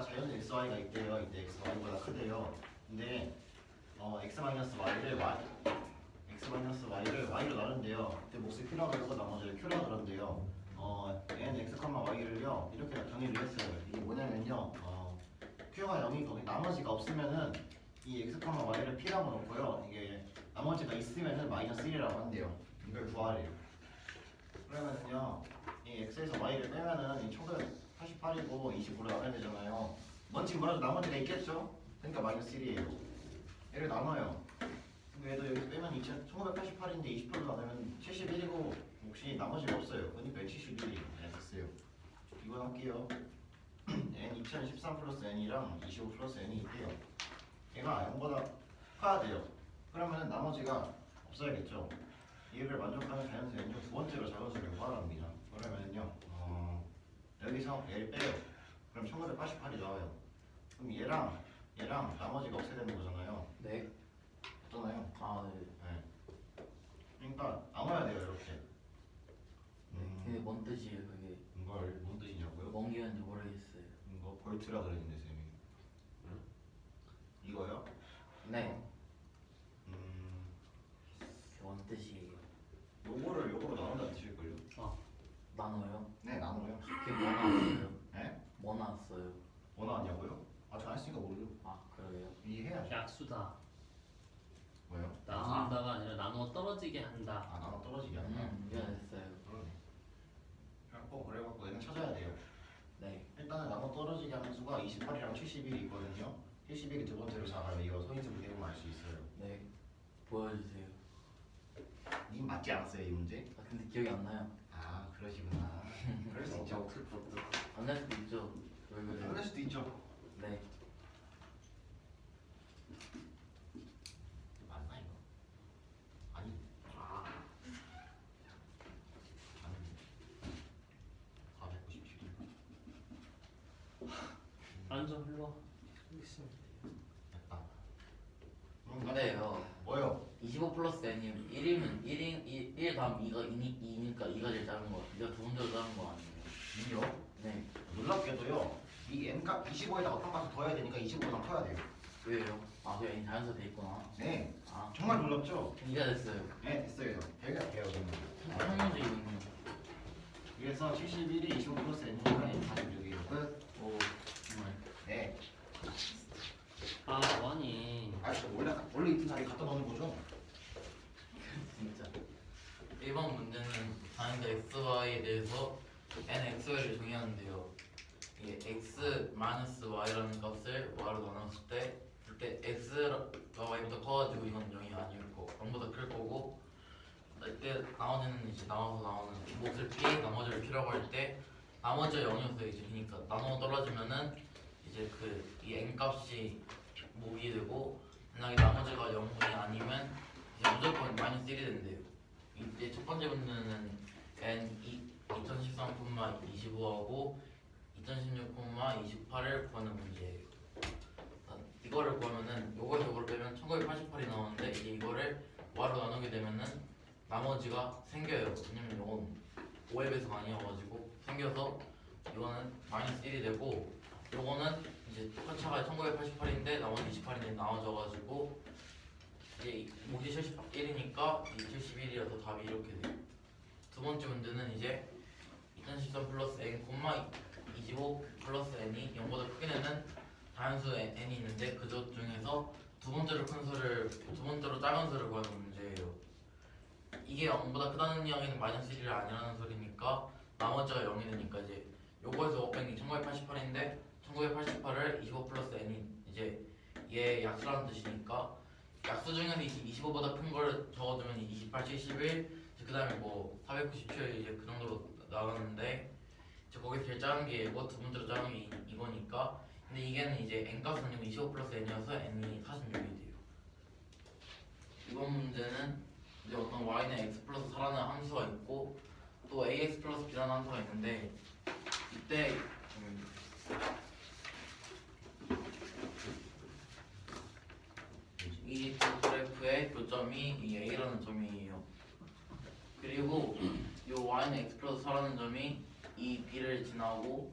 아까 자연수 xy가 있대요. 이때 x y보다 크대요. 근데 x-y를 y로 나눈대요. 그때 몫을 q라고 그러고 나머지를 q라고 그런대요. n x, y를요 이렇게 정의를 했어요. 이게 뭐냐면요, q가 0이고 나머지가 없으면은 이 x, y를 p라고 놓고요. 이게 나머지가 있으면은 마이너스 1이라고 한대요. 이걸 구하래요. 그러면은요, 이 x에서 y를 빼면은 이 1988이고 25로 나눠야 되잖아요. 뭔지 몰라도 나머지가 있겠죠? 그러니까 마이너스 1이에요. 얘를 나눠요. 얘도 여기 빼면 1988인데 20%로 나누면 71이고 혹시 나머지가 없어요. 그러니까 71이 됐어요. 이건 할게요. n 2013 플러스 n이랑 25 플러스 n이 있대요. 얘가 0보다 커야 돼요. 그러면 나머지가 없어야겠죠. 얘를 만족하는 자연수 n요 두 번째로 자연수를 구하랍니다. 그러면요, 여기서 얘를 빼요. 그럼 1988이 나와요. 그럼 얘랑 나머지가 없애야 되는 거잖아요. 네. 없잖아요. 아, 네. 네. 그러니까 나눠야 돼요, 이렇게. 그게 뭔 뜻이에요, 그게? 이걸 뭔 뜻이냐고요? 뭔 기였는지 모르겠어요. 이거 볼트라 그랬는데 쌤이. 응? 이거요? 네. 그게 뭔 뜻이에요? 요거로 나눈다는 뜻일걸요? 나눠요? 네, 나눠요. 그게 뭐 나왔어요? 네? 뭐 나왔어요? 뭐 나왔냐고요? 저 안 했으니까 모르죠. 아, 그래요? 이해해야죠. 약수다. 뭐요? 나눈다가 아니라 나누어 떨어지게 한다. 나눠 떨어지게 한다. 이해됐어요. 그러네. 그래갖고 얘는 찾아야 돼요. 네. 일단은 나눠 떨어지게 하는 수가 28이랑 71이 있거든요. 71이 두 번째로 작아요. 이거 소인수 분해보면 알 수 있어요. 네. 보여주세요. 님 맞지 않았어요, 이 문제? 아, 근데 기억이 안 나요. 아, 그러시구나. 그럴 수 있죠. 안 날 수도 있죠. 왜 그래요? 그럴 수도 있죠. 네. 맞나 이거? 아니. 아니. 497. 앉아 흘러. 됐다. 근데요. 뭐요? 25 플러스 n이면 1이면 1 다음 2니까 2가 제일 작은 거. 2가 두 번째로 작은 거 아니에요? 2요? 네. 놀랍게도요. 이 n값 25에다 어떤 값을 더해야 되니까 25보다 커야 돼요. 왜요? 아, 그 n 자연수 돼 있구나. 네. 아, 정말 놀랍죠? 2가 됐어요. 네, 됐어요. 되게 할게요, 저는. 현문제이군요. 그래서 71이 25 플러스 n이니까 46이에요. 끝. 오, 정말. 네. 뭐하니? 저 원래 있던 자리 갖다 놓는 거죠? 진짜. 1번 문제는 단위가 xy에 대해서 nxy를 정의하는데요. 이게 x-y라는 값을 y로 나눴을 때 그때 x가 y보다 커가지고 이건 0이 아닐 거고 0보다 클 거고, 이때 나머지는 이제 나와서 나오는 몫을 p 나머지를 p라고 할 때 나머지가 0이어서 이제 그러니까 나눠 떨어지면은 이제 이 n 값이 몫이 되고, 만약에 나머지가 0분이 아니면 이제 무조건 마이너스 1이 된대요. 이제 첫 번째 문제는 n 2013,25하고 2016,28을 구하는 문제예요. 이거를 구하면은 요걸 빼면 1988이 나오는데, 이제 이거를 y로 나누게 되면은 나머지가 생겨요. 왜냐면 이건 5의 배수가 아니어가지고 생겨서 이거는 마이너스 1이 되고, 요거는 이제 편차가 1988인데 나머지 28인데 나눠져가지고 이제 몫이 71이니까 71이라서 답이 이렇게 돼요. 두 번째 문제는 이제 2013 플러스 n, 25 플러스 n이 0보다 크게 되는 다연수 n이 있는데 그것 중에서 두 번째로 큰 수를, 두 번째로 작은 수를 구하는 문제예요. 이게 0보다 크다는 이야기는 마이너스 1이 아니라는 소리니까 나머지가 0이 되니까 이제 요거에서 500이 1988인데 1988을 25 플러스 n이 이제 얘 약수라는 뜻이니까 약수 중에서 25보다 큰 걸 적어두면 28, 71, 그 다음에 뭐 497 이제 그 정도로 나가는데, 이제 거기서 제일 작은 게 얘고 두 번째로 작은 게 이거니까. 근데 이게는 이제 n 값은 아니고 25 플러스 n이어서 n이 46이 돼요. 이번 문제는 이제 어떤 y는 x 플러스 4라는 함수가 있고 또 ax 플러스 b라는 함수가 있는데, 이때 이 두 그래프의 교점이 이 a라는 점이에요. 그리고 이 y는 x 플러스 4라는 점이 이 b를 지나고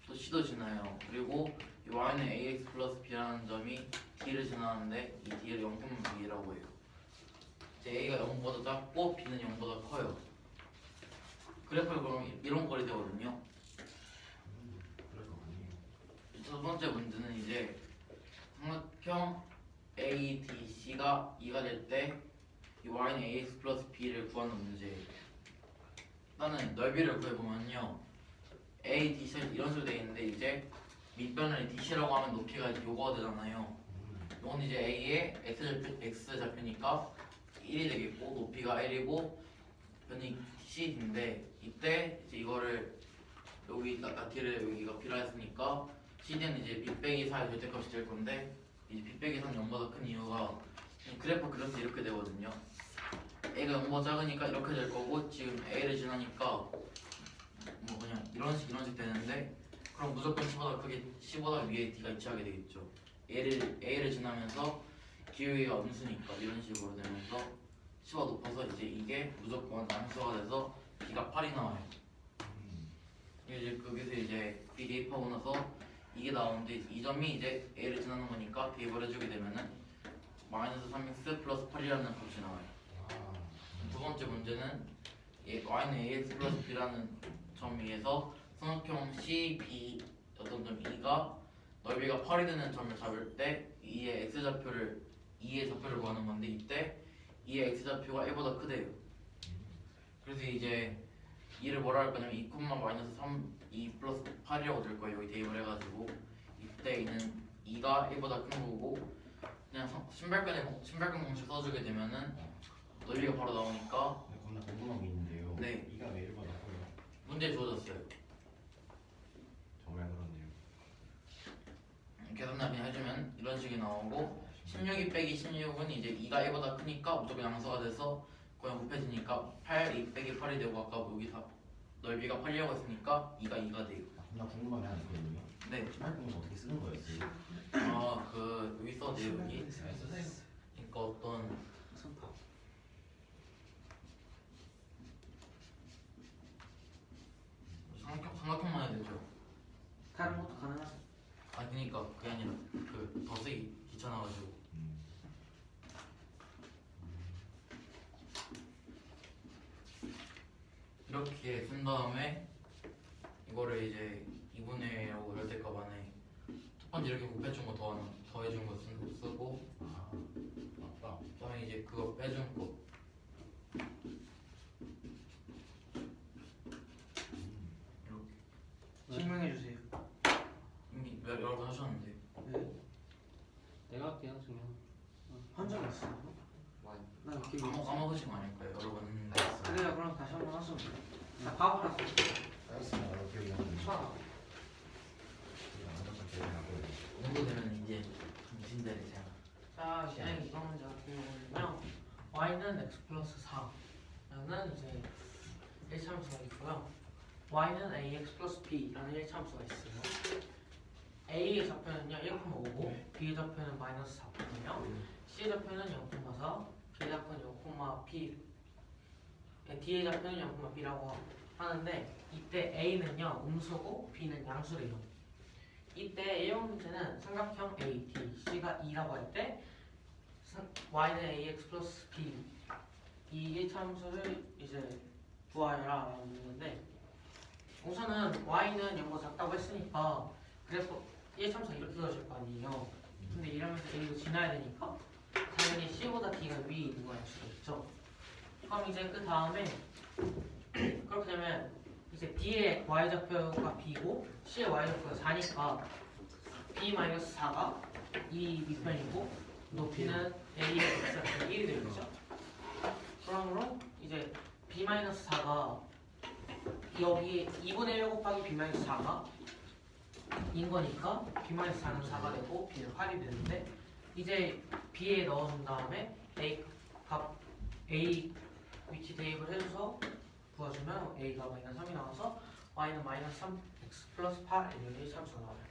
또 c도 지나요. 그리고 이 y는 ax 플러스 b라는 점이 d를 지나는데 이 d를 0.2라고 해요. 이제 a가 0보다 작고 b는 0보다 커요. 그래프를 그럼 이런 꼴이 되거든요. 그럴 것 같네요. 첫 번째 문제는 이제 삼각형 ADC가 2가 될 때 이 y는 ax 플러스 b를 구하는 문제예요. 일단은 넓이를 구해보면요, ADC 이런 식으로 되어 있는데 이제 밑변을 DC라고 하면 높이가 요거가 되잖아요. 이건 이제 A의 X 좌표니까 1이 되겠고 높이가 L이고 변이 CD인데 이때 이제 이거를 여기 D를 여기가 B라 했으니까 CD는 이제 B 빼기 4의 절대값이 될 건데 이제 B 빼기 4는 0보다 큰 이유가 그래프 그려서 이렇게 되거든요. A가 0보다 작으니까 이렇게 될 거고 지금 A를 지나니까 뭐 그냥 이런 식 되는데 그럼 무조건 C보다 위에 D가 위치하게 되겠죠. A를 지나면서 기울기가 음수니까 이런 식으로 되면서 C가 높아서 이제 이게 무조건 양수가 돼서 B가 8이 나와요. 이제 거기서 이제 B 대입하고 나서 이게 나오는데 이 점이 이제 A를 지나는 거니까 대입을 해주게 되면은 마이너스 3x 플러스 8이라는 값이 나와요. 두 번째 문제는 y는 ax 플러스 b라는 점 위에서 삼각형 CB 어떤 점 E가 넓이가 8이 되는 점을 잡을 때 2의 좌표를 구하는 건데 이때 2의 x좌표가 1보다 크대요. 그래서 이제 2를 뭐라 할 거냐면 2, 마이너스 3, 2 플러스 8이라고 될 거예요. 여기 대입을 해가지고 이때 2가 1보다 큰 거고 그냥 신발끈 공식 써주게 되면은 넓이가 바로 나오니까. 겁나 궁금한 게 있는데요. 네. 이가 왜 1보다 커요? 문제 주어졌어요. 정말 그렇네요. 계산 그냥 해주면 이런 식이 나오고 16이 빼기 16은 이제 2가 1보다 크니까 무조건 양수가 돼서 그냥 곱해지니까 8, 2 빼기 8이 되고 아까 여기 다 넓이가 8이라고 했으니까 2가 2가 돼요. 겁나 궁금한 게 하나 있거든요. 네. 신발끈은 어떻게 쓰는 거였어요? 여기 써도 여기. 그러니까 어떤 삼각형만 해야 되죠. 다른 것도 가능하죠. 그니까 그게 아니라 더 쓰기 귀찮아가지고. 이렇게 쓴 다음에 이거를 이제 2분의 1하고 열대값 안에 첫 번째 이렇게 곱해준 거 더해준 거 쓰고 맞다. 그다음에 이제 그거 빼준 거 이렇게 증명해 주세요. 이미 여러 번 하셨는데. 네. 내가 할게요 지금. 한 적 있어요? 난 기억이 없어. 까먹으신 거 아닐까요? 여러 번 했는데. 그래요. 그럼 다시 한번 하시면 돼요. 자, 바보 하나. 알겠습니다. 나도 기억이 나는데. 아, 안 나서 기억이 나고요. 이 정도 되면 이제 정신대리 제가. 자, 이제 이거 문제 같은 경우는요. y는 x 플러스 4라는 이제 1차함수가 있고요. y는 ax 플러스 b라는 1차함수가 있어요. a의 좌표는요 1,5고 b의 좌표는 마이너스 4거든요. c의 좌표는 0,4, b의 좌표는 0,p, d의 좌표는 0,b라고 하는데 이때 a는요 음수고 b는 양수래요. 이때 A형 문제는 삼각형 A, D, C가 2라고 할 때 y는 ax 플러스 b 이 1차함수를 이제 구하여라 라는 문제인데 우선은 y는 0보다 작다고 했으니까 그래서 1차함수가 이렇게 그려질 거 아니에요. 근데 이러면서 A도 지나야 되니까 당연히 C보다 D가 위에 있는 거 알 수가 있죠. 그럼 이제 그 다음에 그렇게 되면 이제 D의 y좌표가 B고 C의 y좌표가 4니까 B-4가 이 밑변이고 높이는 A의 x좌표 1이 되겠죠. 그러므로 이제 B-4가 여기 2분의 1 곱하기 B-4가 인 거니까 B-4는 4가 되고 B는 8이 되는데 이제 B에 넣어준 다음에 A 위치 대입을 해줘서 구해주면 A가 마이너스 3이 나와서 Y는 마이너스 3x 플러스 8 이렇게 1차함수가 나와요.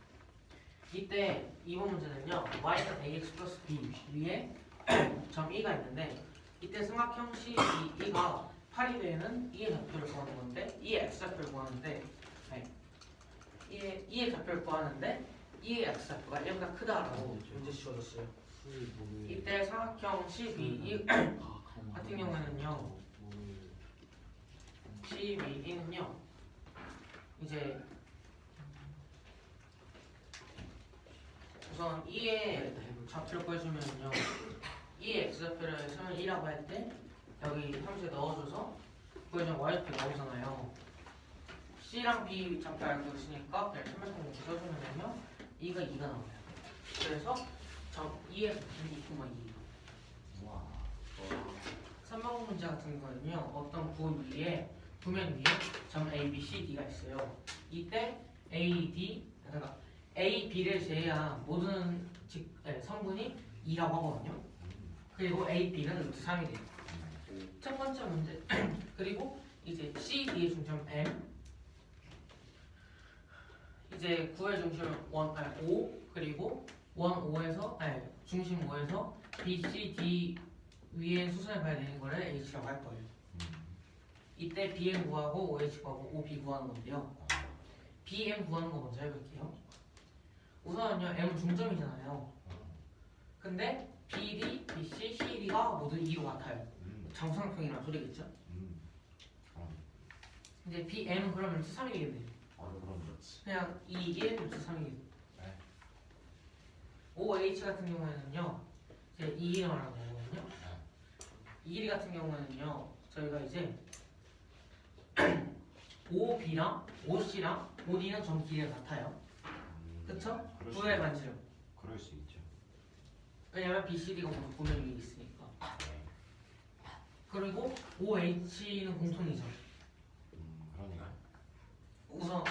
이때 이번 문제는요 Y는 ax 플러스 b 위에 점 E가 있는데 이때 삼각형 CE가 8이 되는 E의 좌표를 구하는 건데 E의 x좌표를 구하는데 E의 좌표를 구하는데 E의 x좌표가 1보다 크다라고 문제 주어졌어요. 이때 삼각형 CBE 같은 경우에는요. CBE는요. 이제 우선 E의 좌표를 구해주면요. E의 x좌표를 설명 2라고 할 때 여기 함수에 넣어줘서 구해준 y좌표 나오잖아요. C랑 B 좌표 알고 있으니까 그냥 설명을 써주면요. E가 2가 나와요. 그래서 점 2에서 2,2. 와. 3번 문제 같은 거는요. 어떤 구 위에 도면 위에 점 A, B, C, D가 있어요. 이때 A, D 그러니까 A, B를 제외한 모든 성분이 2라고 하거든요. 그리고 A, B는 루트 3이 돼요. 첫 번째 문제 그리고 이제 C, D의 중점 M 이제 9의 중심 5 그리고 1, 5에서 중심 5에서 B, C, D 위에 수선을 봐야 되는 거를 H라고 할 거예요. 이때 BM 구하고 OH 구하고 OB 구하는 건데요. BM 구하는 거 먼저 해볼게요. 우선은요 M은 중점이잖아요. 근데 BD, BC, CD가 모두 2로 같아요. 정삼각형이란 소리겠죠? 이제 BM은 그러면 루트 3이겠네요. 그럼 그렇지. 그냥 2, 1, 루트 3이겠네요. 네. OH 같은 경우에는요 이제 2를 말하는 거거든요. 2 같은 경우에는요 저희가 이제 OB랑 OC랑 OD는 점 길이가 같아요. 그쵸? 두의 반지름. 그럴 수 있죠. 왜냐면 BCD가 모두 보면 위에 있으니까. 그리고 OH는 공통이죠. 그러니까. 우선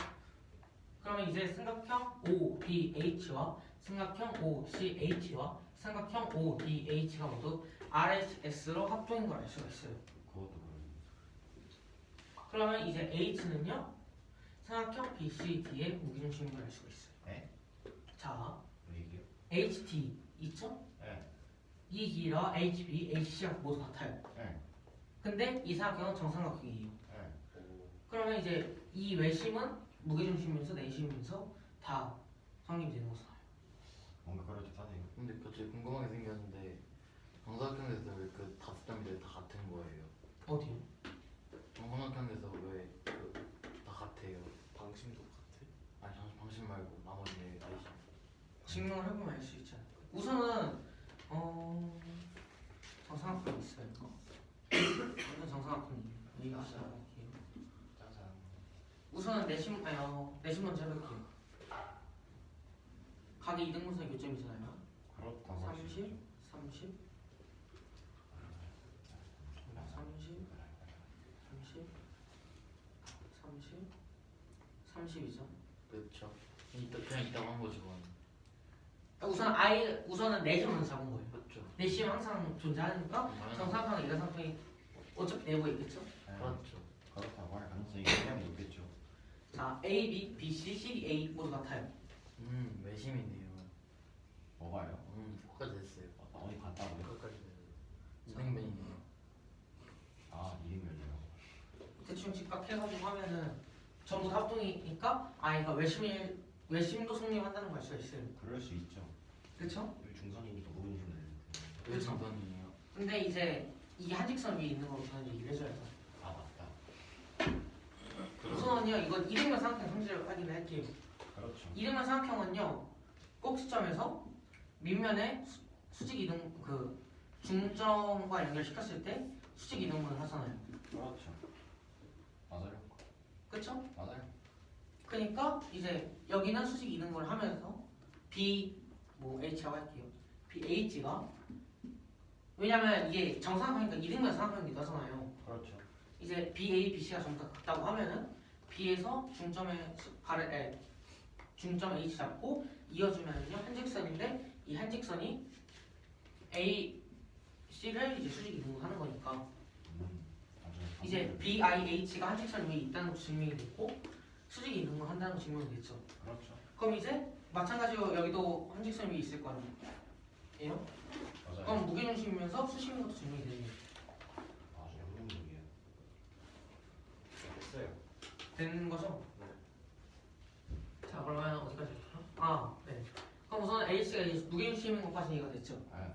그러면 이제 삼각형 OBH와 삼각형 OCH와 삼각형 ODH가 모두 RHS로 합동인 걸 알 수가 있어요. 그것도 그러네. 그러면 이제 H는요 삼각형 BCD의 무기중심인 걸 알 수가 있어요. 네? 자, 왜 이게요? HT 있죠? 네. 이 길이와 HB, HC랑 모두 같아요. 네. 근데 이 삼각형은 정삼각형이에요. 네. 그러면 이제 이 외심은 무게중심이면서 내심이면서 다 성립이 되는 거잖아요. 뭔가 그럴듯하네요. 근데 갑자기 궁금한 게 생겼는데 정사각형에서 왜 그 다섯 점이 다 같은 거예요? 어디요? 정사각형에서 왜 그 다 같아요? 방심도 같아? 아니 방심 말고 나머지 아이심. 증명을 해보면 알 수 있지 않을까? 우선은 정삼각형이 있어요. 완전 정삼각형이에요. 여기가 시작할게요. 짜잔. 우선은 내심 먼저 해볼게요. 각의 이등분선의 교점이잖아요. 그렇다고 할 수 30, 있죠. 30, 30이죠. 그렇죠. 이따 그냥 이따가 한 거지 그건. 우선은 내심 먼저 잡은 거예요. 그렇죠. 내심 항상 존재하니까 정삼각형, 이등삼각형이 어차피 내부에 있겠죠. 네. 그렇죠. 그렇다고 할 가능성이 그냥 높겠죠. 자, A, B, B, C, C, D, A 모두 같아요. 외심이네요. 뭐가요? 끝까지 됐어요. 어디 갔다고요? 끝까지 됐어요. 200면이네요. 아, 이름이요. 대충 집각해가지고 하면은 전부 다 합동이니까 아이가 외심도 성립한다는 걸 알 수가 있어요. 그럴 수 있죠. 그렇죠? 여기 중선이니까 모르는 왜 정선이에요? 근데 이제 이 한직선 위에 있는 거 저는 얘기를 해줘야죠. 아, 맞다. 우선은요, 이건 이등변 삼각형 성질을 확인을 할게요. 그렇죠. 이등변 삼각형은요, 꼭지점에서 밑면에 수직 이등 중점과 연결시켰을 때 수직 이등분을 하잖아요. 그렇죠. 맞아요. 그렇죠? 맞아요. 그러니까 이제 여기는 수직 이등분을 하면서 B H라고 할게요. BH가 왜냐면 이게 정삼각형이니까 이등변 삼각형이기도 하잖아요. 그렇죠. 이제 BA, BC가 전부 다 같다고 하면은 B에서 중점 H 잡고 이어주면은요 한직선인데 이 한직선이 A, C를 이제 수직 이등분하는 거니까 맞아요. 이제 BIH가 한직선 위에 있다는 것도 증명이 됐고 수직 이등분 한다는 거 증명이 됐죠. 그렇죠. 그럼 이제 마찬가지로 여기도 한직선 위에 있을 거 아니에요? 맞아요. 그럼 무게중심이면서 수식인 것도 증명이 되네요. 아주 영능적이에요. 됐어요. 되는 거죠? 네. 자 그러면 어디까지 했죠? 아, 네. 우선 H가 이제 무게중심인 것까지 이해가 됐죠? 네.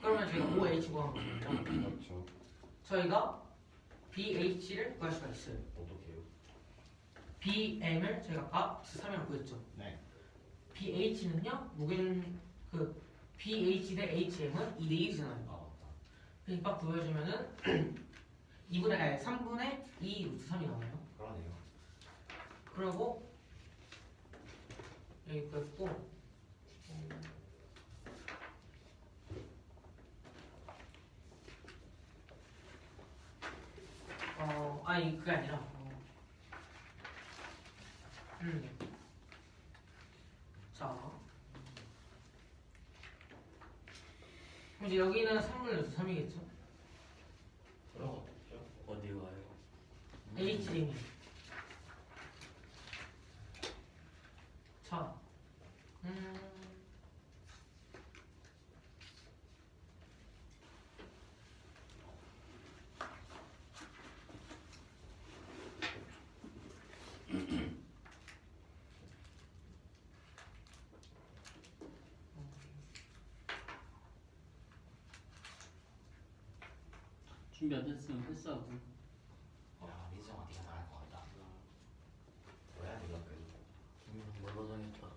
그러면 저희가 OH 구하는 거예요. 그렇죠. 저희가 BH를 구할 수가 있어요. 어떻게요? BM을 저희가 아까 3이라고 구했죠. 네. BH는요 그 BH 대 HM은 2대 1이잖아요. 아 맞다. 그러니까 구해주면은 3분의 2 루트 3이 나와요. 그러네요. 그리고 여기 구했고 아니 그게 아니라 자 그럼 이제 여기는 3분의 루트 3이겠죠? 그럼 어디 가요? H림이 자 준비 안 됐으면 패스하고. 야 민성아 네가 나갈 것 같다. 뭐야 네가 그 뭘로 정했다.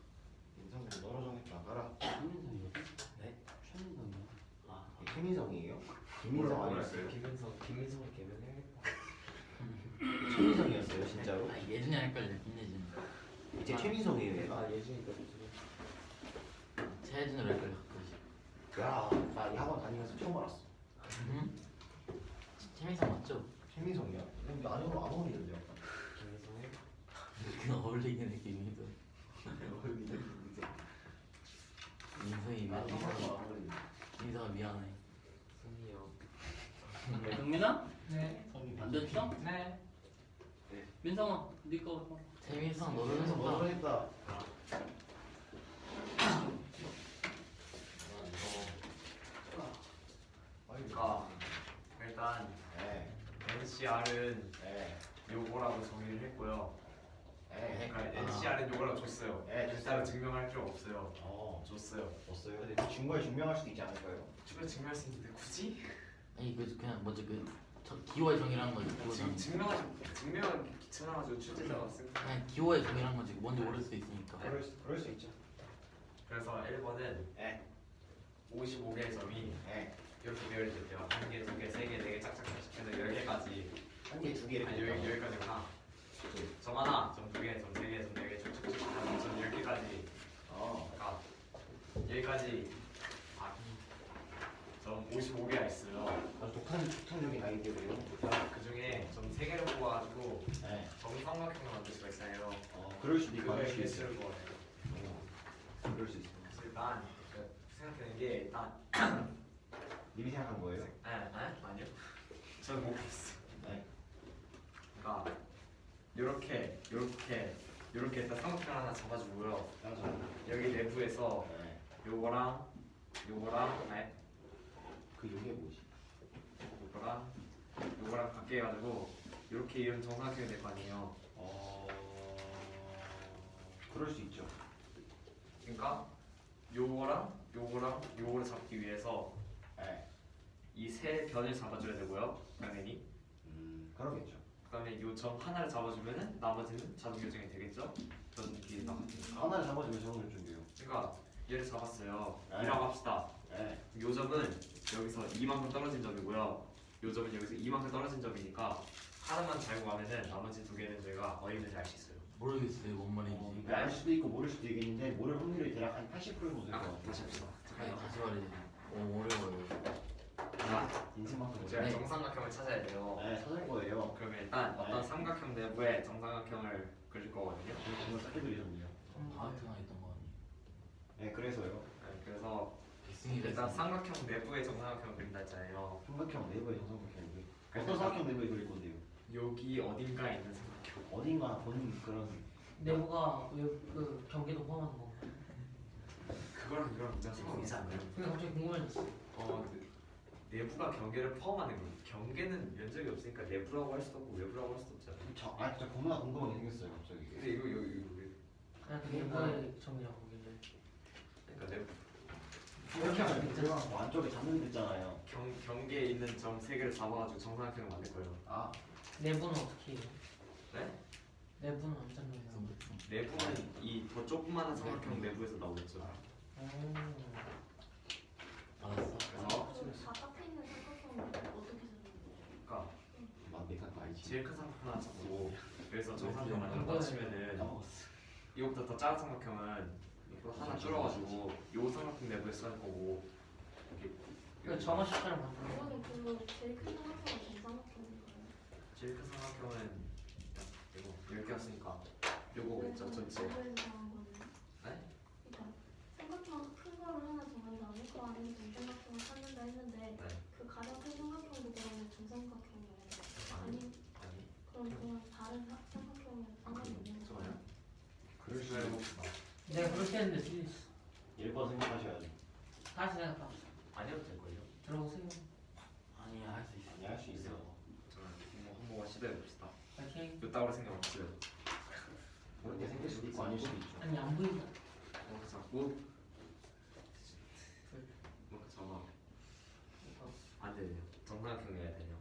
인성이 너로 정했다. 알아. 최민성이거든? 네? 최민성이야. 아 최민성이에요? 김민성 아니었어요? 김민성을 개명해야겠다. 최민성이었어요 진짜로? 아 예준이 헷갈려. 김예준. 이제 최민성이에요 얘가. 아 예준이가 무슨? 최예준으로 헷갈려. 가끔씩. 야, 나 이 학원 다니면서 처음 알았어. 최민성 맞죠? 최민성이야? 근데 아니면 안 어울리는데요? 김민성이 그냥 어울리긴 해 김민성. 어울리는 민성이 나는 미안해. 안 어울리는데. 민성아 미안해. 승이요. 경민아? 네. 성이 안 됐어? 네. 민성아, 네거 봐. 최민성 너도 최민성 너로 했었다. 했다. 그러니까 일단 네. NCR은 네. 요거라고 정의를 했고요. 네. 그러니까 NCR은 요거라고 줬어요. 네, 일단은 증명할 필요 없어요. 줬어요. 없어요. 근데 준 거에 증명할 수도 있지 않을까요? 추가 증명할 수 있는데 굳이? 아니 그 그냥 뭐지 기호의 정의라는 거지. 기호의 정의. 증명은 귀찮아가지고 출제자가 쓴 거예요. 그냥 기호의 정의라는 거지. 뭔지 모를 수도 있으니까. 그럴 수 있죠. 그래서 1번은 네. 55개의 점이 네. 이렇게 되어 있대요. 1개, 2개, 3개, 4개 짝짝짝 시켜서 10개까지. 한 개, 두 개 이렇게. 아니 됐다고. 여기까지구나. 점 하나, 점 2개, 점 3개, 점 4개, 쭉쭉쭉 점 10개까지. 그러니까 여기까지 점 55개가 있어요. 아주 독창적인 아이디어예요. 그 중에 점 3개를 뽑아가지고 네. 정삼각형을 만들 수가 있어요. 그럴 수도 있고 아닐 그거에 수도 이게 있어요. 쓰는 거예요. 그럴 수 있어요. 그래서 일단 생각하는 게 일단 미리 생각한 거예요? 아니요. 저는 못 봤어요. 네. 그러니까 요렇게 일단 삼각형 하나 잡아주고요. 맞아. 여기 내부에서 네. 요거랑 그 요게 뭐지? 요거랑 같게 해가지고 요렇게 이런 정삼각형이 될 거 아니에요. 그럴 수 있죠. 그러니까 요거를 잡기 위해서 네. 이 세 변을 잡아줘야 되고요. 당연히. 그러겠죠. 그다음에 요 점 하나를 잡아주면은 나머지는 자동 결정이 되겠죠. 전 길이 나갔으니까. 하나를 잡아주면 저는 준비요. 그러니까 얘를 잡았어요. 네. 2라고 합시다. 네. 요 점은 여기서 이만큼 떨어진 점이고요. 요 점은 여기서 이만큼 떨어진 점이니까 하나만 잘 구하면은 나머지 두 개는 저희가 어디인지 알 수 있어요. 모르겠어요 뭔 말인지. 알 수도 있고 모를 수도 있겠는데 모를 확률이 대략 한 80% 정도 될것 같아요. 다시 합시다. 아니 다시 말해. 어려워요. 인생만큼 제가 네. 정삼각형을 찾아야 돼요. 네, 찾을 거예요. 그러면 일단 어떤 네. 삼각형 내부에 정삼각형을 그릴 거거든요. 정말 짧게 그리셨네요. 파트가 있던 거 아니? 네, 그래서요. 네, 그래서 빅승이가 일단 있어. 삼각형 내부에 정삼각형을 그린다 했잖아요. 삼각형 내부에 정삼각형이 어떤 삼각형 내부에 그릴 건데요? 여기 어딘가에 있는 삼각형. 어딘가 본 그런 내부가 그 경계도 포함하는 건가요? 그거랑 이거랑 문제가 상관없지 않나요? 근데 갑자기 궁금해졌어. 내부가 경계를 포함하는 거. 경계는 면적이 없으니까 내부라고 할 수도 없고 외부라고 할 수도 없잖아요. 진짜 겁나 궁금하게 생겼어요 갑자기. 근데 이거 그냥 그 내부의 정이라고 보기를. 그 안쪽에 잡는 데 있잖아요. 경계에 있는 점 3개를 잡아가지고 정사각형을 만들 거예요. 아, 내부는 어떻게 해요? 네? 내부는 안 잡는 거예요. 내부는 이 더 조그마한 삼각형 내부에서 나오겠죠. 알았어. 그래서 바깥에 있는 삼각형은 어떻게 잡는 거예요? 그러니까 만백한 거 알지? 제일 큰 삼각형 하나 잡고 그래서 정사각형 만들었다 치면은 까먹었어. 이거부터 더 작은 삼각형은 이거 하나 줄여가지고 요 삼각형 내부에 쓸 거고 그 정화 식단을 만들어. 이거는 그 제일 큰 삼각형은 정삼각형인 거예요. 제일 큰 삼각형은 이거 10개였으니까 요거겠죠 전체. 내부에서 정한 거는? 네? 그러니까 삼각형 큰 거를 하나 정한 다음에 그 안에 정삼각형을 찾는다 했는데 네. 그 가장 큰 삼각형도 그러면 정삼각형이에요. 아니 아니 그럼 그냥 다른 삼각형이랑 상관이 없는 거예요? 좋아요. 그럴 수 그래서 있어요. 해봅시다. 내가 그렇게 했는데 틀렸어. 1번 생각하셔야죠. 다시 생각해봤어. 안 해도 될걸요? 들어보세요. 아니야 할 수 있어. 아니 할 수 있어요. 저는 한 번만 시도해봅시다. 파이팅. 요 따로 생각 없어요. 그렇게 생길 수도 있고 아닐 수도 있죠. 아니 안 보인다. 이렇게 잡고 이렇게 잡아. 안 되네요. 정사각형이어야 되냐?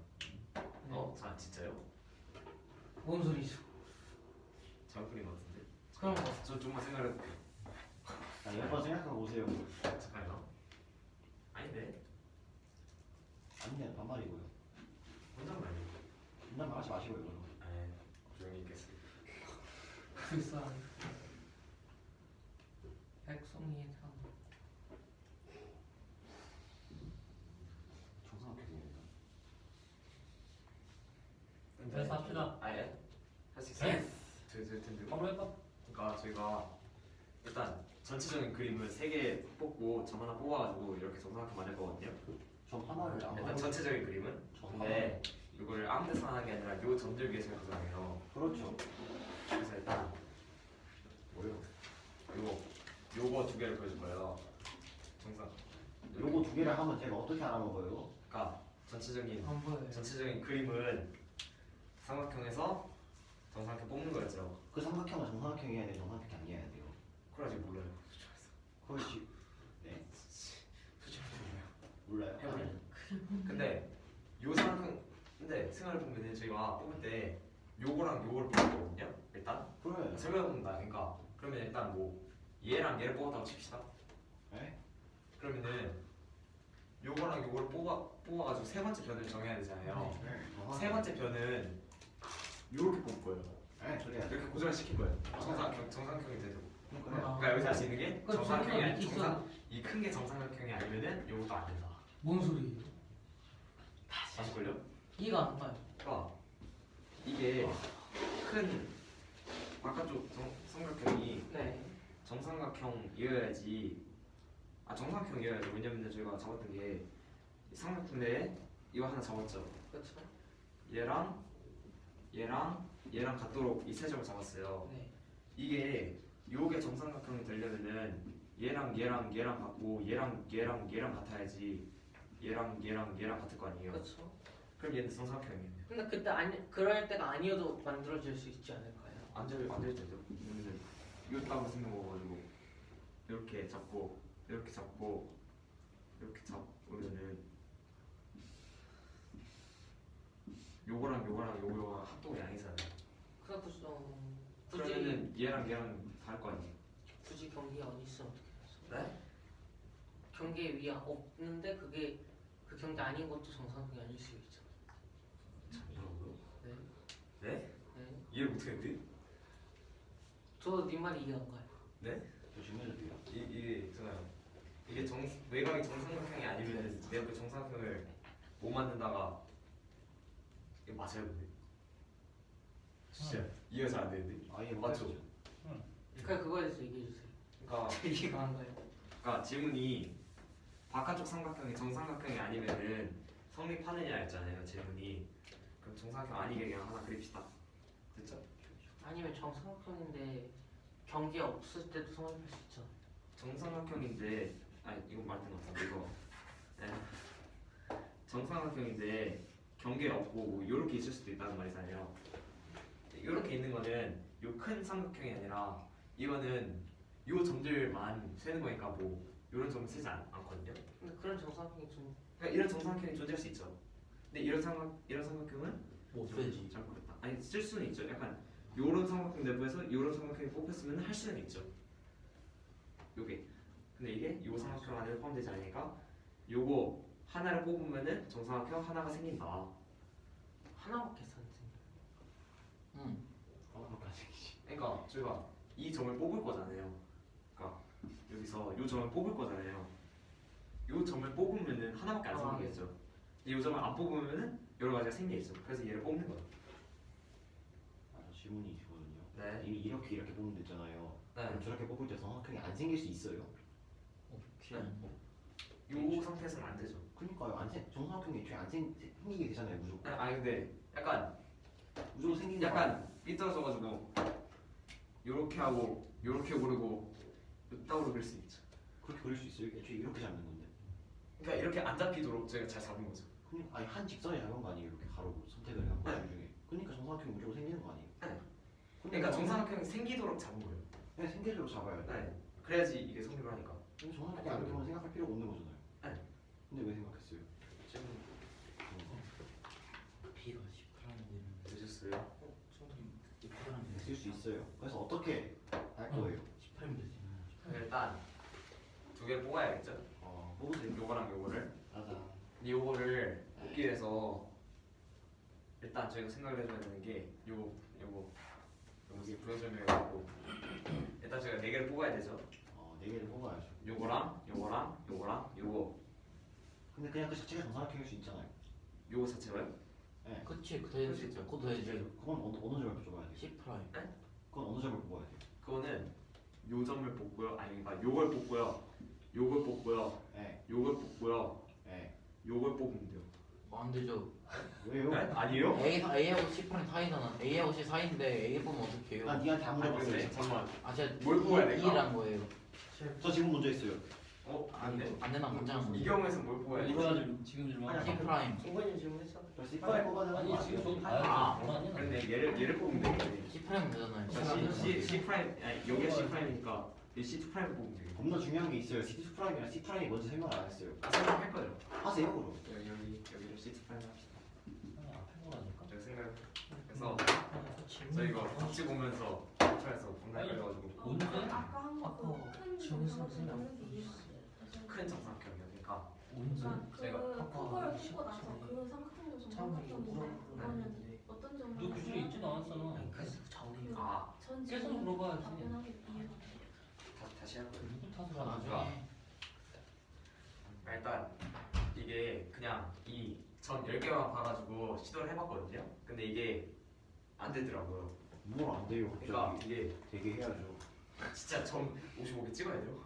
어? 자 진짜요? 뭔 소리죠? 잘못 그린 것 같은데? 그럼 뭐? 저 좀만 생각해볼게요. 자, 1번 생각하고 오세요. 잠깐만요. 아닌데? 아니면 반말이고요. 혼잣말 아니고. 분담 하지 마시고요. 그럼. 에이 조용히 있겠습니다. 불쌍. 백송이의 상. 정상학교입니다. 그래서 합시다. 아예? 할 수 있어요? 될 텐데. 바로 해봐. 그러니까 저희가 일단 전체적인 그림을 3개 뽑고 점 하나 뽑아가지고 이렇게 정상학교 만들 거거든요. 전 하나를 안 일단 하고. 전체적인 그림은 근데 이거를 아무 데서 하는 게 아니라 요 점들 위에서 구성해요. 그렇죠. 그래서 일단 뭐요? 요거 2개를 보여줄 거예요. 정상. 요거 2개를 하면 제가 어떻게 알아먹어요? 그러니까 전체적인 안 보여요. 그림은 삼각형에서 정상학교 뽑는 거였죠. 그 삼각형은 정삼각형이어야 돼요. 정삼각형이 아니어야 돼요. 그래가지고 몰라요. 그렇지. 네. 솔직히 몰라요. 몰라요. 해볼래요? 근데 요 삼각형 근데 생각을 보면은 저희가 뽑을 때 요거랑 요거를 뽑았거든요. 일단 그래. 설명해본다. 그러니까 그러면 일단 뭐 얘랑 얘를 뽑았다고 칩시다. 네? 그러면은 요거랑 요거를 뽑아가지고 세 번째 변을 정해야 되잖아요. 네. 세 번째 변은 요렇게 뽑을 거예요. 네, 그래야 돼. 이렇게 고정을 시킬 거예요. 정상형이 되죠. 그래요. 그러니까 여기서 할 수 있는 게 그 정상형이 아니 밑에 정상 이 큰 게 정상형이 아니면은 요것도 안 된다. 뭔 소리예요? 다시 걸려? 이해가 안 가요. 그러니까 이게 큰 바깥쪽 삼각형이 네. 정삼각형이어야지. 정삼각형이어야죠. 왜냐면 저희가 잡았던 게 삼각형 내에 이거 하나 잡았죠. 그렇죠. 얘랑 같도록 이 세 점을 잡았어요. 네. 요게 정삼각형이 되려면은 얘랑 같고 얘랑 같아야지. 얘랑 같을 거 아니에요. 그렇죠. 그럼 얘는 정삼각형이겠네요. 근데 그때 아니 그럴 때가 아니어도 만들어질 수 있지 않을까요? 안될 텐데요. 왜냐면은 이거 따로 생긴 거가지고 이렇게 잡고 잡으면은 요거랑 합동이 아니잖아요. 그것도 좀 굳이 그러면은 얘랑 다를 거 아니에요. 굳이 경계가 어디 있으면 어떻게 해요? 네? 경계 위에 없는데 그게 그 경계 아닌 것도 정상적이 아닐 수 있죠. 뭐라고요? 네. 네? 네. 이해 못했는데? 저도 네 말이 이해 안 가요. 네? 조심해야 돼요. 이게 있잖아요. 이게 외곽이 정삼각형이 아니면 내가 그 정삼각형을 못 만든다가 이거 맞아요 근데? 진짜 이해가 잘 안 되는데? 아예 맞죠? 그러니까 그거에 대해서 얘기해 주세요. 그러니까 이해가 안 가요. 질문이 바깥쪽 삼각형이 정삼각형이 아니면은 성립하느냐 했잖아요. 질문이. 그럼 정삼각형 아니게 그냥 하나 그립시다. 됐죠? 아니면 정삼각형인데 경계 없을 때도 성립할 수 있잖아요. 정삼각형인데 이거 말된 것 같은데 이거. 네. 정삼각형인데 경계 없고 뭐 요렇게 있을 수도 있다는 말이잖아요. 요렇게 있는 거는 요 큰 삼각형이 아니라 이거는 요 점들만 세는 거니까 뭐 이런 점은 쓰지 않거든요. 근데 그런 정사각형이 좀 그러니까 이런 정사각형이 존재할 수 있죠. 근데 이런 삼각형은 못 쓰지. 잘못 그랬다. 아니 쓸 수는 있죠. 약간 요런 삼각형 내부에서 요런 삼각형이 뽑혔으면 할 수는 있죠. 요게. 근데 이게 요 삼각형 안에 포함되지 않으니까 요거 하나를 뽑으면은 정사각형 하나가 생긴다. 하나밖에 안 생겨. 응. 그렇게 안 생기지. 그러니까 저희가 이 점을 뽑을 거잖아요. 그러니까 여기서 요 점을 뽑을 거잖아요. 요 점을 뽑으면은 하나밖에 안 생기겠죠. 근데 요 점을 안 뽑으면은 여러 가지가 생기겠죠. 그래서 얘를 뽑는 거예요. 저 질문이 있거든요. 네. 이미 이렇게 뽑으면 됐잖아요. 네. 그럼 저렇게 뽑을 때 정사각형이 안 생길 수 있어요. 요 상태에서는 안 되죠. 그러니까요. 정사각형이 애초에 안 생기게 되잖아요. 무조건. 아니 근데 약간 무조건 생기는 거 약간 삐뚤어져가지고 요렇게 하고 요렇게 고르고 요따구로 그릴 수 있죠. 그렇게 그릴 수 있어요. 애초에 이렇게 잡는 건데. 그러니까 이렇게 안 잡히도록 저희가 잘 잡은 거죠. 그러니까 아니 한 직선에 잡은 거 아니에요. 이렇게 가로로 선택을 한 거 중에. 그러니까 정사각형이 무조건 생기는 거 아니에요. 네. 그러니까 정사각형이 생기도록 잡은 거예요. 그냥 생계적으로 잡아야 돼. 네. 그래야지 이게 성립을 하니까. 근데 정사각형이 안 그러면 생각할 필요가 없는 거잖아요. 네. 근데 왜 생각했어요? 지금 B가 10프라임 되셨어요? 되면 쓸 수 있어요. 그래서 어떻게 할 거예요? 10프라임 되지. 일단 두 개를 뽑아야겠죠. 뽑으세요. 요거랑 요거를. 맞아. 근데 요거를 뽑기 위해서 일단 저희가 생각을 해줘야 되는 게 요거 이게 부여점이어가지고 일단 저희가 네 개를 뽑아야 되죠. 네 개를 뽑아야죠. 요거랑 요거 근데 그냥 그 자체가 정사각형일 수 있잖아요. 요거 자체가요? 네. 그치 그 되지. 그것도 되지. 그건 어느 점을 뽑아야 돼요? 10프라임. 그건 어느 점을 뽑아야 돼요? 그거는 요 점을 뽑고요. 아니 그러니까 요걸 뽑고요. 요걸 뽑고요. 네. 요걸 뽑고요. 네. 요걸 뽑으면 돼요. 안 되죠. 왜요? 네? 아니에요? A하고 10프라임 사이잖아. A하고 C 사이인데 A 보면 어떻게 해요? 난 니한테 안 아니 물어봤어요. 근데 잠깐만. 아 제가 뭘 뽑아야 될까? 2란 거예요. 저 지금 문제 있어요. 아니 근데 안 되나 괜찮은 이 거죠. 경우에서 뭘 뽑아야 돼? 이거 지금 질문. 아니, 10프라임. 중간에 질문했어. 저 C8 뽑아야 아니 지금 저기 아, 봐야지. 뭐라냐? 근데 얘를 뽑으면 돼. 10프라임 되잖아요. C 프라임 아니 여기가 C 프라임이니까 이 C2 프라임을 뽑으면 돼요. 겁나 중요한 게 있어요. C2 프라임이랑 C 프라임이 뭔지 설명을 안 했어요. 아 생각할 거죠. 하세요 그럼. 여기를 C2 프라임 합시다. 앞에 보라니까. 제가 생각해서 저 이거 같이 보면서 캡처해서 분할 걸려가지고 언제? 아까 한 아까 거큰 질문서 쓰면 정사각형은 이해가 안 돼요. 큰 정사각형이니까 언제? 그러니까 제가 그 아까 그거를 시- 뽑고 나서 시간에 그 삼각형도 처음에 이거 정사각형인데 그거는 물어보는데 어떤 점을 너 교실에 있지도 않았잖아. 아니 그래서 전에 아 전 계속 질문 물어봐야지. 답변하기 이해가 안 돼요. 다시 할 거예요. 누구 탓을 아, 하는 나중에. 일단 이게 그냥 이 전 10개만 봐가지고 시도를 해봤거든요. 근데 이게 안 되더라고요. 뭘 안 돼요. 그러니까 갑자기. 이게 되게 해야죠. 진짜 점 55개 찍어야 돼요.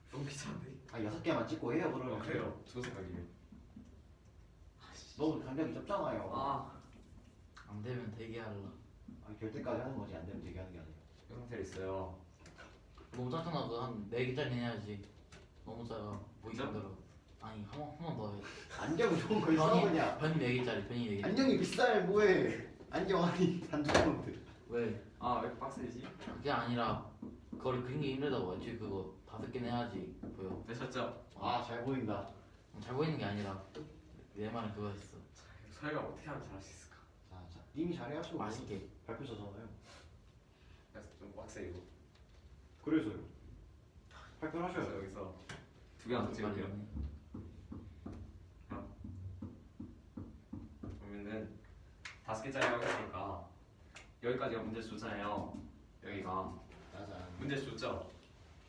너무 귀찮은데. 아 6개만 찍고 해요 그러면. 그래요. 좋은 생각이에요. 너무 간격이 짧잖아요. 아, 안 되면 대기할라. 아니, 될 때까지 하는 거지 안 되면 되게 하는 게 아니에요. 이 상태로 있어요. 너무 작잖아. 그한 4개짜리 해야지. 너무 작아. 보기 진짜? 힘들어. 아니 한 번 더 해. 안경 좋은 거 있어 그냥. 변이 4개짜리. 변이 4개. 안경이 비싸요 뭐해. 안경 아니 단두 폰트. 왜? 아, 왜 이렇게 빡세지? 그게 아니라 그걸 그린 게 힘들다고. 애초에 그거 5개 해야지 보여. 되셨죠? 아잘 보인다. 잘 보이는 게 아니라 내 말은 그거였어. 설마 어떻게 하면 잘할 수 있을까? 자, 님이 잘해야죠. 맛있게. 발표자잖아요. 그래서 좀 빡세 이거. 그래서요. 그래서 발표하셔요. 여기서 두 개만 더 찍을게요. 그러면은 5개짜리 하겠으니까 여기까지가 문제수 줬잖아요. 여기가 짜잔. 문제수 줬죠?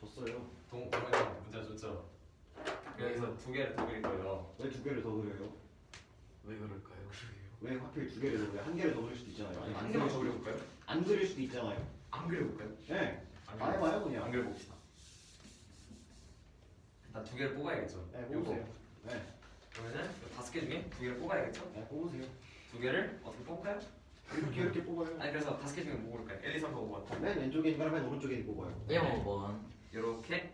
줬어요. 동호회장 문제수 줬죠? 여기서 2개를 더 그릴 거예요. 왜 2개를 더 그려요? 왜 그럴까요? 왜 하필 2개를 더 그려요? 1개를 더 그릴 수도 있잖아요. 아니, 한 개만 더 그려볼까요? 안 그릴 수도 있잖아요. 안 그려볼까요? 네. 안 안 해봐요 그냥. 안 그려봅시다. 일단 2개를 뽑아야겠죠? 네, 요거. 뽑으세요. 네. 그러면은 5개 중에 2개를 뽑아야겠죠? 네, 뽑으세요. 2개를 어떻게 뽑을까요? 이렇게 뽑아요. 아니 그래서 5개 중에 뭐 고를까요? 1, 2, 3, 4, 5번 맨 왼쪽에 있는 거랑 맨 오른쪽에 있는 거 뽑아요. 1번. 이렇게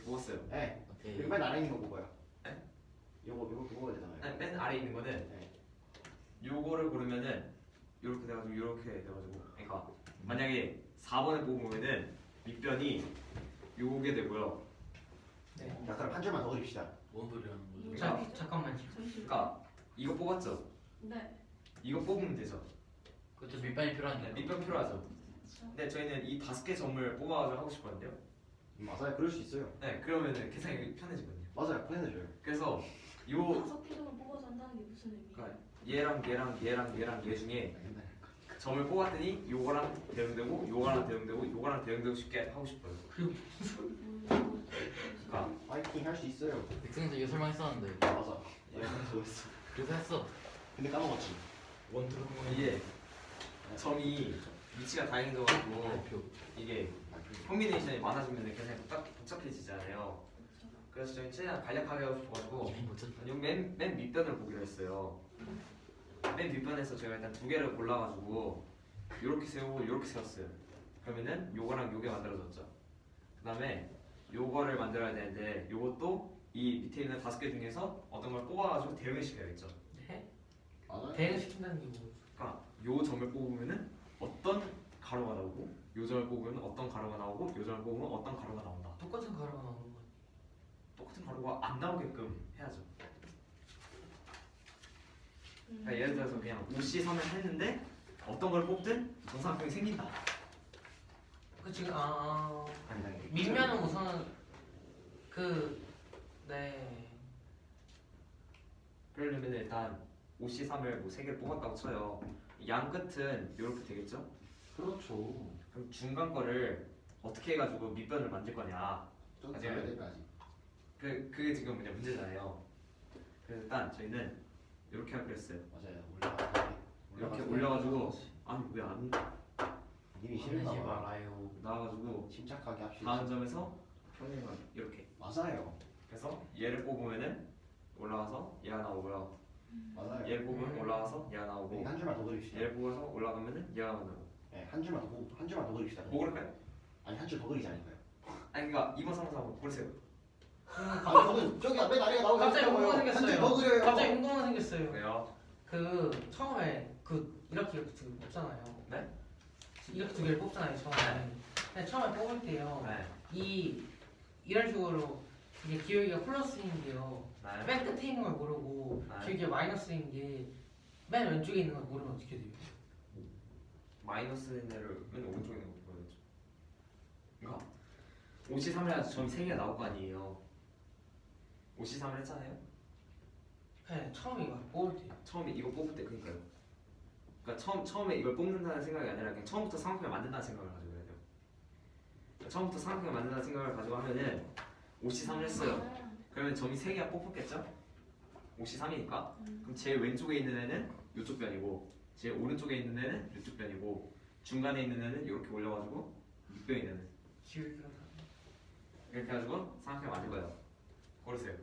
뽑았어요. 네. 오케이. 그리고 맨 아래 있는 거 뽑아요. 네? 요거 뽑아야 되잖아요. 아니, 맨 아래에 있는 거는 네. 요거를 고르면은 요렇게 돼가지고 요렇게 돼가지고 그러니까 만약에 4번을 뽑으면은 밑변이 요게 되고요. 자, 그럼 한 줄만 더 그립시다. 뭔 소리 하는 거지? 자 잠깐만요. 그러니까 이거 뽑았죠? 네. 이거 뽑으면 되죠. 그것도 밑반이 네, 필요한데. 밑변 필요하죠. 그렇죠. 근데 저희는 이 5개 점을 뽑아가지고 하고 싶었는데요. 맞아요. 그럴 수 있어요. 네, 그러면은 계산이 편해지거든요. 맞아요. 편해져요. 그래서 요 5개 점을 뽑아서 한다는 게 무슨 의미예요? 그러니까 얘랑 얘 중에 맨날 점을 뽑았더니 요거랑 대응되고 요거랑 대응되고 요거랑 대응되고 쉽게 하고 싶어요. 그러니까 파이팅 할 수 있어요. 백승에서 이거 설명했었는데. 맞아. 얘가 했어. 그래서 했어. 근데 까먹었지. 원투로 이게 점이 위치가 다양해져가지고 발표. 이게 콤비네이션이 많아지면 계산이 복잡해지잖아요. 그래서 저희 최대한 간략하게 하고 싶어가지고 맨 밑변을 보기로 했어요. 맨 밑변에서 제가 일단 2개를 골라가지고 요렇게 세우고 요렇게 세웠어요. 그러면은 요거랑 요게 만들어졌죠. 그 다음에 요거를 만들어야 되는데 요것도 이 밑에 있는 5개 중에서 어떤 걸 뽑아가지고 대응을 시켜야겠죠. 네? 맞아요. 대응시킨다는 게 뭐예요? 그러니까 요 점을 뽑으면은 어떤 가로가 나오고 요 점을 뽑으면 어떤 가로가 나오고 요 점을 뽑으면 어떤 가로가 나온다. 똑같은 가루가 나오는 거. 똑같은 가로가 안 나오게끔 해야죠. 그러니까 예를 들어서 그냥 5C3을 했는데 어떤 걸 뽑든 정사각형이 생긴다. 그 지금 아니, 밑면은 우선 네. 그러려면 일단 5C3을 뭐 3개를 뽑았다고 쳐요. 양 끝은 이렇게 되겠죠? 그렇죠. 그럼 중간 거를 어떻게 해가지고 밑변을 만들 거냐. 좀 맞아요. 가야 될까지. 그게 지금 뭐냐 문제잖아요. 그래서 일단 저희는 이렇게 하기로 했어요. 맞아요. 올라가서 이렇게 올려가지고 아니 왜 안 님이 싫은가 화내지 봐. 말아요. 나와가지고 침착하게 합시다. 다음 점에서 평행을 이렇게. 맞아요. 그래서 얘를 뽑으면은 올라가서 얘가 나오고요. 맞아요. 얘를 뽑으면 올라가서 얘가 나오고. 한 줄만 더 그립시다. 얘를 뽑아서 올라가면은 얘가 나오고. 네, 한 줄만 더 그립시다. 뭐 그럴까요? 아니 한 줄 더 그리자니까요. 아니 그러니까 2번 3번 4번 고르세요. 저기 앞에 다리가 나오고 갑자기 있다고요. 궁금한 한 줄 생겼어요. 더 그려요. 갑자기 궁금한 생겼어요. 왜요? 그 처음에 이렇게 뽑잖아요. 네? 이렇게 2개를 뽑잖아요 처음에. 근데 처음에 뽑을 때요. 네. 이런 식으로 이게 기울기가 플러스인데요. 네. 맨 끝에 있는 걸 모르고 네. 기울기가 마이너스인 게 맨 왼쪽에 있는 걸 모르면 어떻게 돼요? 마이너스인 애를 맨 오른쪽에 있는 거 보여야죠. 그러니까 5C3을 해야지 점이 3개가 나올 거 아니에요. 5C3을 했잖아요. 네, 처음에 이거 뽑을 때. 처음에 이거 뽑을 때 그러니까요. 그러니까 처음에 이걸 뽑는다는 생각이 아니라 그냥 처음부터 삼각형을 만든다는 생각을 가지고 해야 돼요. 그러니까 처음부터 삼각형을 만든다는 생각을 가지고 하면은 5C3을 했어요. 그러면 점이 3개가 뽑혔겠죠? 5C3이니까. 그럼 제일 왼쪽에 있는 애는 이쪽 변이고 제일 오른쪽에 있는 애는 이쪽 변이고 중간에 있는 애는 이렇게 올려가지고 밑변이 되는. 기울기가 이렇게 해가지고 삼각형 만들 거예요. 고르세요.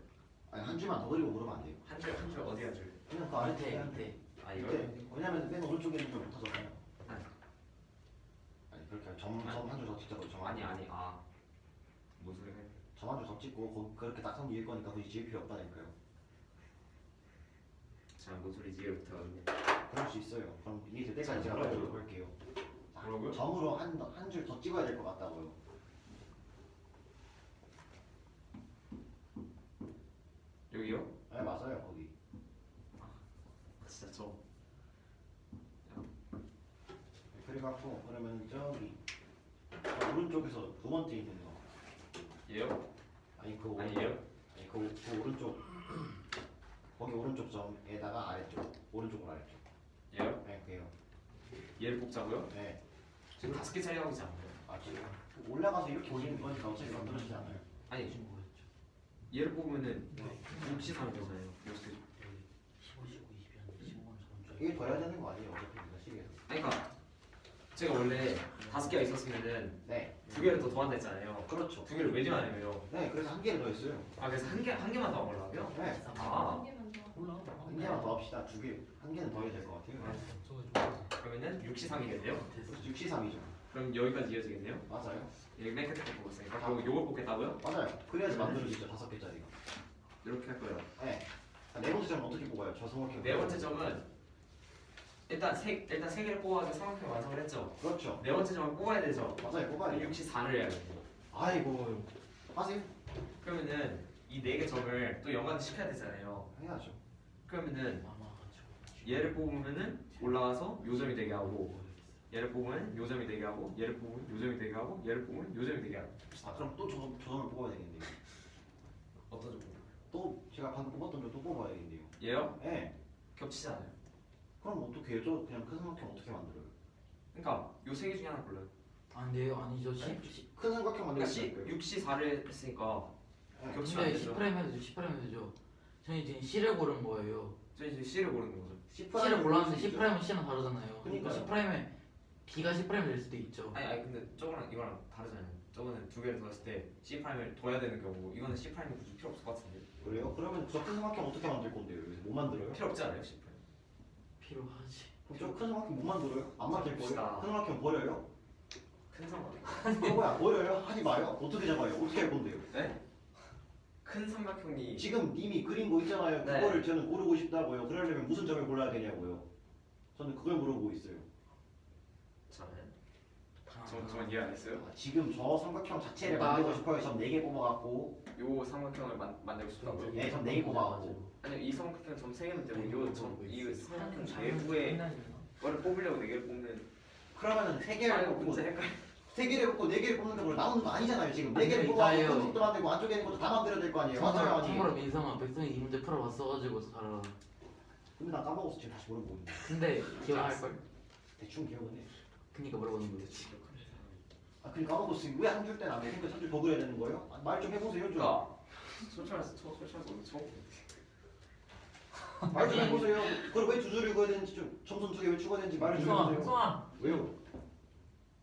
아니 한 줄만 더 그리고 그러면 안 돼요. 한 줄 어디 한 줄? 그냥 그 아래 밑에 밑에. 아 이걸? 밑에. 왜냐면 맨 오른쪽에 있는 줄 못하잖아요. 아니. 아니 그렇게 점한 줄 더 찍자고 점. 아니 아 무슨 소리 해? 점한 줄 더 찍고 거기 그렇게 딱선 이을 거니까 굳이 지을 필요 없다니까요. 제가 뭔 소리지 이해를 못해가지고. 그럴 수 있어요. 그럼 이게 될 때까지 제가 뭐라고요? 빨리 볼게요. 뭐라고요? 점으로 한 줄 더 찍어야 될 것 같다고요. 여기요? 네 맞아요 거기. 진짜 저 그래갖고 그러면 저기 오른쪽에서 두 번째 있는 거. 얘요? 아니 그 아니에요? 아니 그 오른쪽 거기 오른쪽 점에다가 아래쪽 오른쪽으로 아래쪽. 얘요? 네 그게요. 얘를 뽑자고요? 네. 지금 5개 차이 하고 있지 않나요? 아 지금 올라가서 이렇게 올리는 거니까 어차피 만들어지지 않아요. 아니 지금 뭐였죠? 얘를 뽑으면은 네. 6C3이잖아요. 이렇게. 15, 19, 20이었는데 15만 4천. 이게 더 해야 되는 거 아니에요? 어차피 이거 시계에서. 아니 그러니까 제가 원래 5개가 있었으면은 네. 2개를 더 더한다 했잖아요. 그렇죠. 2개를 왜 더하냐고요? 네 그래서 한 개를 더 했어요. 아 그래서 한 개만 더 하려고요? 네. 아 한 개만 더. 몰라. 한 개만 더 합시다. 한 개는 더 해야 될 것 같아요. 저거 좀. 그러면은 6C3이겠네요? 됐어. 6C3이죠. 그럼 여기까지 이어지겠네요? 맞아요. 여기 맨 끝에 거 뽑았으니까 그리고 요걸 뽑겠다고요? 맞아요. 그래야지 만들어지죠. 5개짜리가. 이렇게 할 거예요. 네. 네 번째 점은 어떻게 뽑아요? 저 성격형. 네 번째 점은 일단 세 개를 뽑아가지고 삼각형 완성을 했죠. 그렇죠. 네 번째 점을 뽑아야 되죠. 맞아요. 뽑아야 돼요. 64를 해야 돼요. 아이고. 하세요. 그러면은 이 네 개 점을 또 연관 시켜야 되잖아요. 해야죠. 그러면은 남아가지고 얘를 뽑으면은 올라가서 요점이 되게 하고, 얘를 뽑으면 요점이 되게 하고, 얘를 뽑으면 요점이 되게 하고, 얘를 뽑으면 요점이 되게 하고. 아 그럼 또 저 점을 뽑아야 되겠네요. 어떤 점? 또 제가 방금 뽑았던 점 또 뽑아야겠네요. 얘요? 예. 겹치잖아요. 그럼 어떻게 해요? 그냥 큰 삼각형 어떻게 만들어요? 그러니까 요 세 개 중에 하나 골라요. 안 돼요. 아니죠. 큰 삼각형 그러니까 만들면 6C 4를 했으니까 겹치면 안 근데 되죠. 10프레임 해도 되죠. 10프레임 해도 되죠. 저희 지금 C를 고른 거예요. 저희 이제 C를 고르는 거죠. C를 골랐는데 10프레임은 C랑 다르잖아요. 그러니까 그러니까요. 10프레임에 B가 10프레임 될 수도 있죠. 아니 근데 저거랑 이거랑 다르잖아요. 저거는 두 개를 더했을 때 C'을 둬야 되는 경우고 이거는 C' 굳이 필요 없을 것 같은데. 그래요? 그러면 저 큰 삼각형 어떻게 만들 건데요? 여기서 못 만들어요? 필요 없지 않아요 C'? 필요하지. 그럼 저 큰 삼각형 못 만들어요? 안 만들 거예요? 봅시다. 큰 삼각형 버려요? 큰 삼각형. 뭐야 버려요? 하지 마요? 어떻게 잡아요? 어떻게 할 건데요? 네? 큰 삼각형이 지금 님이 그린 거 있잖아요. 네. 그거를 저는 고르고 싶다고요. 그러려면 무슨 점을 골라야 되냐고요. 저는 그걸 물어보고 있어요. 저는 저는 이해 안 했어요. 지금 저 삼각형 자체를 나- 만들고 싶어요. 전 4개 뽑아갖고 요 삼각형을 만들고 싶다고요? 네, 전 4개 뽑아갖고 아니 이 삼각형 점 3개면 되고 이 삼각형 장- 내부에 장난이나. 거를 뽑으려고 4개를 뽑는 그러면은 3개를 아니 뽑고 문제 헷갈려. 3개를 뽑고 4개를 뽑는다고 그걸 나오는 거 아니잖아요. 지금 아니, 4개를 이따예요. 뽑아갖고 큰 것도 만들고 안쪽에 있는 것도 다 만들어야 될 거 아니에요. 맞아요, 아니. 참고로 민성아 백성이 이 문제 풀어봤어가지고 잘 알아. 근데 나 까먹었어. 지금 다시 물어보고 있는데. 근데 기억할걸? 대충 기억은 해. 그니까 물어보는 거지. 아 그러니까 까먹었어. 왜 한 줄 때는 안 돼? 그러니까 3줄 더 그려야 되는 거예요? 말 좀 해보세요 좀. 그러니까 솔직해서 오늘 처음 말 좀 해보세요. 그걸 왜 2줄을 그어야 되는지 좀 점선 2개 왜 추가야 되는지 말을 좀 민성아, 해보세요. 민성아, 왜요?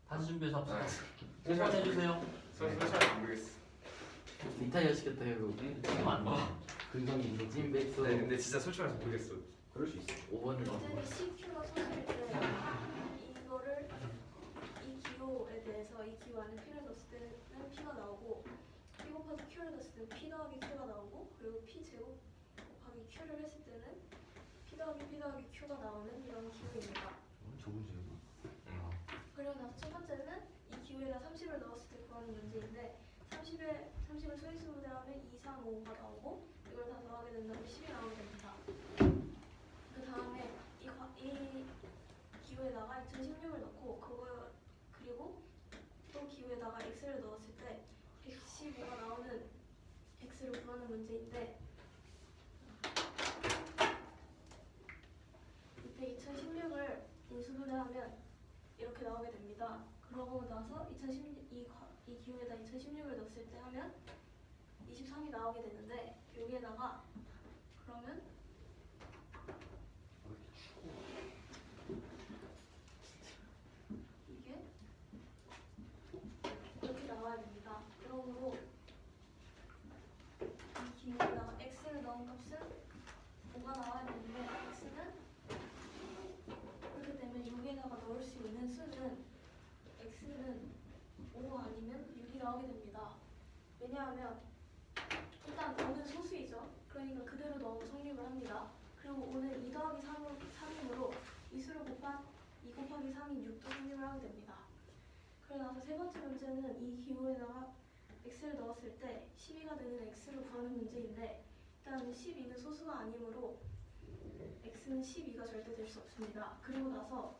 다시 준비해서 합시다. 네. 5번 해주세요. 솔직해서 모르겠어. 이탈리아 시켰다 해도. 지금 안 돼. 근성이 있는 진 백서 네 근데 진짜 솔직해서 모르겠어. 그럴 수 있어. 5번이라고. 문제는 CQ가 소수일 때 이거를 이 기호에 대해서 이 기호 안에 P를 넣었을 때는 P가 나오고 P 곱하기 Q를 넣었을 때는 P 더하기 Q가 나오고 그리고 P 제곱 곱하기 Q를 했을 때는 P 더하기 Q가 나오는 이런 기호입니다. 저 문제요? 그리고 나서 첫 번째는 이 기호에다 30을 넣었을 때 구하는 문제인데 30을 소인수 분해하면 2, 3, 5가 나오고 이걸 다 더하게 된다면 10이 나오게 됩니다. 그 다음에 이 기호에다가 2016을 넣고 그리고 또 기호에다가 x를 넣었을 때 115가 나오는 x를 구하는 문제인데 이때 2016을 인수분해하면 이렇게 나오게 됩니다. 그러고 나서 이 기호에다 2016을 넣었을 때 하면 23이 나오게 되는데 여기에다가 그러면 이게 이렇게 나와야 됩니다. 그러므로 이 기호에다가 x를 넣은 값은 5가 나와야 되는데 x는 그렇게 되면 여기에다가 넣을 수 있는 수는 x는 5 아니면 6이 나오게 됩니다. 왜냐하면 일단 5는 소수이죠. 그러니까 그대로 넣어도 성립을 합니다. 그리고 5는 2 더하기 3이므로 이 수를 2 곱하기 3인 6도 성립을 하게 됩니다. 그러고 나서 세 번째 문제는 이 기호에다가 x를 넣었을 때 12가 되는 x를 구하는 문제인데 일단 12는 소수가 아니므로 x는 12가 절대 될 수 없습니다. 그리고 나서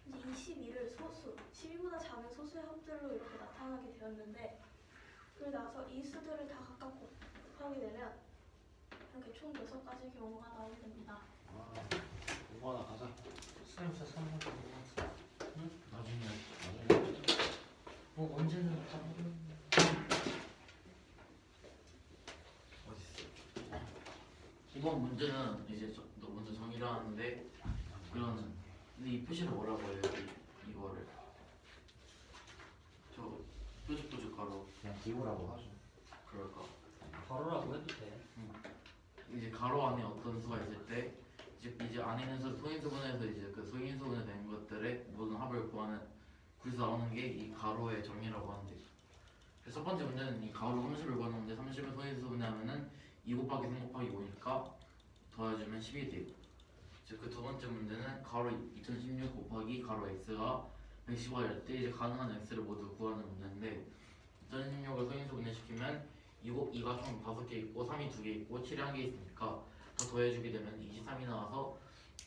이제 이 12를 소수, 12보다 작은 소수의 합들로 이렇게 나타나게 되었는데 그리고 나서 이 수들을 다 각각 곱하게 되면 이렇게 총 6가지 경우가 나오게 됩니다. 아, 이거 하나 가자. 수능 진짜 3번 좀 몰랐어. 나중에. 뭐 언제는 다 어딨어? 이번 문제는 이제 너 먼저 정의를 하는데 이런 근데 이 표시를 뭐라고 해요? 이거를 저 뾰족뾰족 가로 그냥 기호라고 하죠. 그럴까? 바로라고 해도 돼. 이제 가로 안에 어떤 수가 있을 때 이제 안에 있는 수 소인수분해에서 이제 그 소인수분해 된 것들의 모든 합을 구하는 그래서 나오는 게 이 가로의 정의라고 하는데 그래서 첫 번째 문제는 이 가로 30을 구하는 건데 30을 소인수분해하면은 2 곱하기 3 곱하기 5니까 더해주면 10이 돼요. 이제 그 두 번째 문제는 가로 2016 곱하기 가로 x가 115일 때 이제 가능한 x를 모두 구하는 문제인데 2016을 소인수분해시키면 2가 총 5개 있고 3이 2개 있고 7이 1개 있으니까 다 더해주게 되면 23이 나와서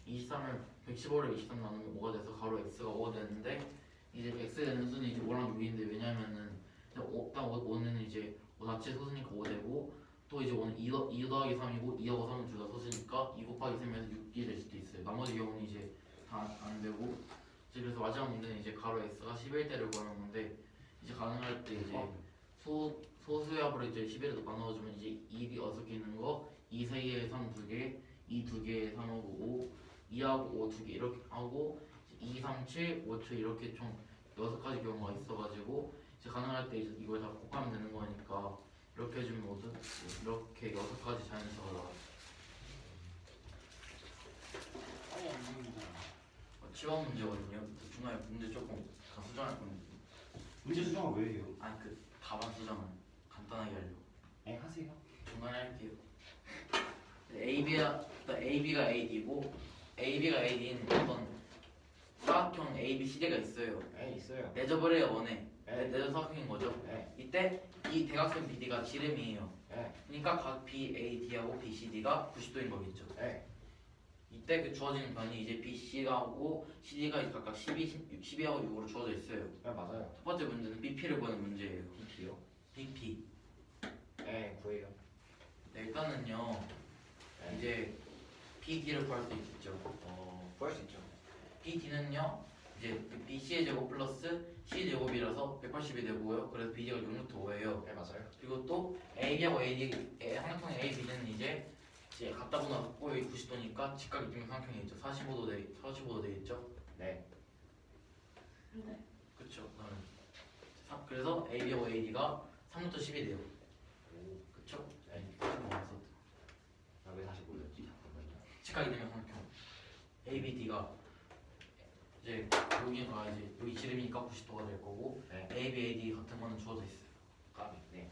23을 115를 23 나누면 5가 돼서 가로 x가 5가 되는데 이제 x 되는 수는 이제 5랑 6인데 왜냐면은 딱 5는 이제 5 자체 소수니까 5 되고 또 이제 5는 2 더하기 3이고 2하고 3은 둘 다 소수니까 2 곱하기 3에서 6이 될 수도 있어요. 나머지 경우는 이제 다 안 되고 이제 그래서 마지막 문제는 이제 가로 x가 11대를 구하는 건데 이제 가능할 때 이제 소수의 합으로 이제 11에도 나눠주면 이제 2이 6개 있는 거 2 3개에 3 2개 2 2개에 3하고 5 2하고 5 2개 이렇게 하고 2, 3, 7, 5, 7 이렇게 총 6가지 경우가 있어가지고 이제 가능할 때 이제 이걸 다 곱하면 되는 거니까 이렇게 해주면 모두 이렇게 6가지 자연수가 나와요. 치원 문제거든요. 중간에 문제 조금 다 수정할 건데 문제 수정은 왜 해요? 아니 그 답안 수정을 간단하게 하려고 에 하세요. 중간에 할게요. AB가 AD고 AB가 AD인 어떤 사각형 ABCD가 있어요. 에 있어요. 내저버려요 원에 네. 내저 사각형인 거죠. 에 이때 이 대각선 BD가 지름이에요. 에 그러니까 각 BAD하고 BCD가 90도인 거겠죠. 에 이때 그 주어지는 변이 이제 BC하고 CD가 이제 각각 12하고 6으로 주어져 있어요. 에 맞아요. 첫 번째 문제는 BP를 구하는 문제예요. BP요? BP. 에 구해요. 네, 일단은요. 에 이제 PD를 구할 수 있겠죠. 구할 수 있죠. PD는요. 이제 BC의 제곱 플러스 C 제곱이라서 180이 되고요. 그래서 BD가 6루트 5예요. 에 맞아요. 그리고 또 AB하고 AD 삼각형 AB는 이제 갖다 붙여갖고 여기 90도니까 직각 이등변 삼각형이 있죠. 45도 되겠죠. 네. 네. 그쵸. 그래서 AB하고 AD가 3루트 10이 돼요. 그쵸? 네. 나왜 다시 몰랐지? 잠깐만요. 직각 이등변 삼각형 ABD가 이제 여기가 이제 여기 지름이니까 90도가 될 거고 네. AB, AD 같은 거는 주어져 있어요. 까비. 네.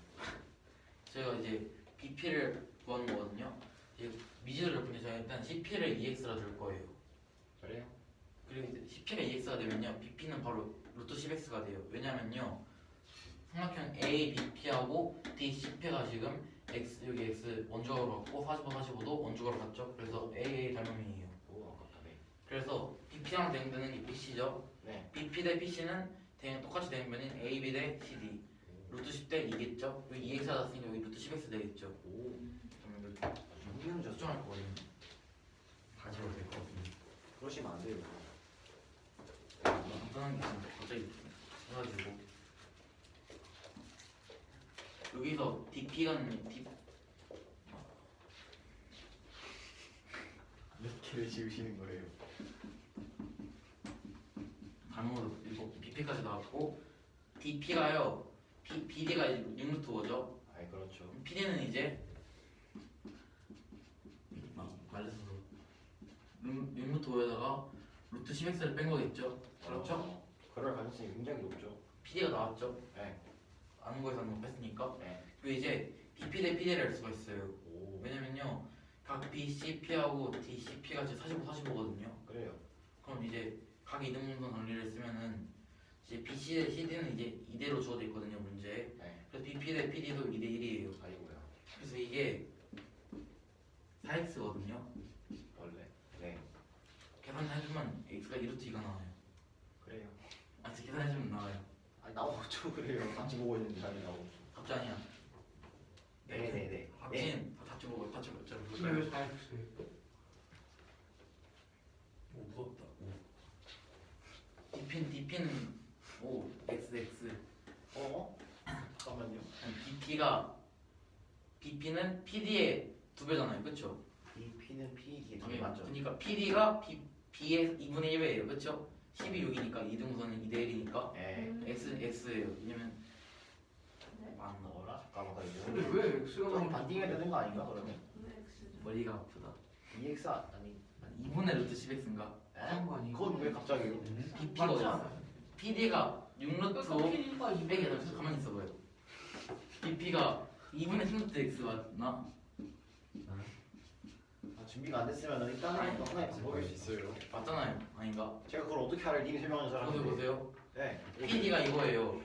제가 이제 BP를 구하는 거거든요. 이제 미지를 근데 제가 일단 CP를 EX라 줄 거예요. 그래요? 그리고 이제 CP가 EX가 되면요, BP는 바로 루트 10X가 돼요. 왜냐면요, 삼각형 A, BP하고 DCP가 지금 X 여기 X 원주각으로 갔고 45, 45도 원주각으로 갔죠. 그래서 AA 닮음이에요. 오 아깝다. 네. 그래서 BP랑 대응되는 게 BC죠. 네. BP 대 PC는 똑같이 대응되는 AB 대 CD. 루트 10 대 2겠죠. 여기 EX가 났으니까 여기 루트 10X 되겠죠. 오. 그러면 이렇게 흥미로운 수정할 거예요. 다 지워도 될 것 같은데. 그러시면 안 돼요. 간단한 게 있는데 갑자기 해가지고 여기서 DP가 몇 개를 지우시는 거예요? 단어로 이거 BP까지 나왔고 DP가요 BD가 6루트 5죠. 아이 그렇죠. PD는 이제 말해서 6루트 5에다가 루트 10x를 뺀 거겠죠. 그렇죠? 그럴 가능성이 굉장히 높죠. PD가 나왔죠. 네. 아는 거에서 한번 뺐으니까. 네. 그리고 이제 BP 대 PD를 할 수가 있어요. 오. 왜냐면요 각 BCP하고 DCP가 이제 45, 45거든요. 그래요. 그럼 이제 각 이등분선 관리를 쓰면은 이제 BC 대 CD는 이제 이대로 주어져 있거든요 문제에. 네. 그래서 BP 대 PD도 2대 1이에요. 아이고야. 그래서 이게 4x거든요. 원래. 네. 계산해주면 x가 2루트 2가 나와요. 그래요. 아 진짜 계산해주면 나와요. 아니 나오죠 그래요. 같이 보고 있는데 잘 나오죠. 답지 아니야. 네네네. 답진 답지 보고 답지 보고 왜 잘 했어요? 오 무섭다. DP는 오 XX. 잠깐만요. BP는 PD의 2배잖아요, 그렇죠? BP는 PD 두 개 맞죠? 그러니까 PD가 B의 2분의 1배예요, 그렇죠? 12, 6이니까 이등분선은 2대 1이니까 네. X예요. 왜냐면 네. 맞나? 뭐라? 잠깐만 나 이거. 근데 왜 X가 좀 나오는 반띵해야 되는 거 아닌가 그러면? 왜 X죠? 머리가 아프다. EX 아니. 2분의 루트 10X인가? 그런 거 아니에요? 그건 왜 갑자기요? BP가 맞지 어딨어? 않아요? PD가 6루트 5 PD가 200에 가만히 있어봐요. BP가 2분의 10루트 X 맞나? 준비가 안 됐으면 일단은 아니, 하나의 방법일 수 있어요. 맞잖아요. 아닌가? 제가 그걸 어떻게 알아요? 님이 설명하는 사람인데. 보세요. 네. PD가 이거예요.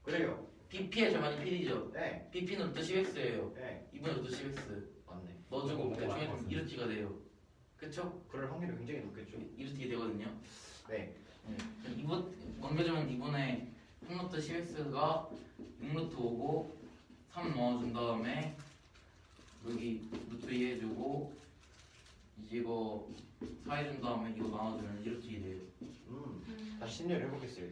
그래요. BP의 절반이 PD죠. 네. BP는 루트 10x예요. 네. 2분의 루트 10x. 맞네. 넣어주고 뭔가 대충 많이 해주면 2루트가 돼요. 그쵸? 그럴 확률이 굉장히 높겠죠. 2루트가 되거든요. 네. 2분 넘겨주면 2분의 3루트 10x가 6루트 5고 3 넣어준 다음에 여기 루트 2 해주고 이제 이거 4 해준 다음에 이거 나눠주면 2루트 2 돼요. 다시 심리를 해보겠어요.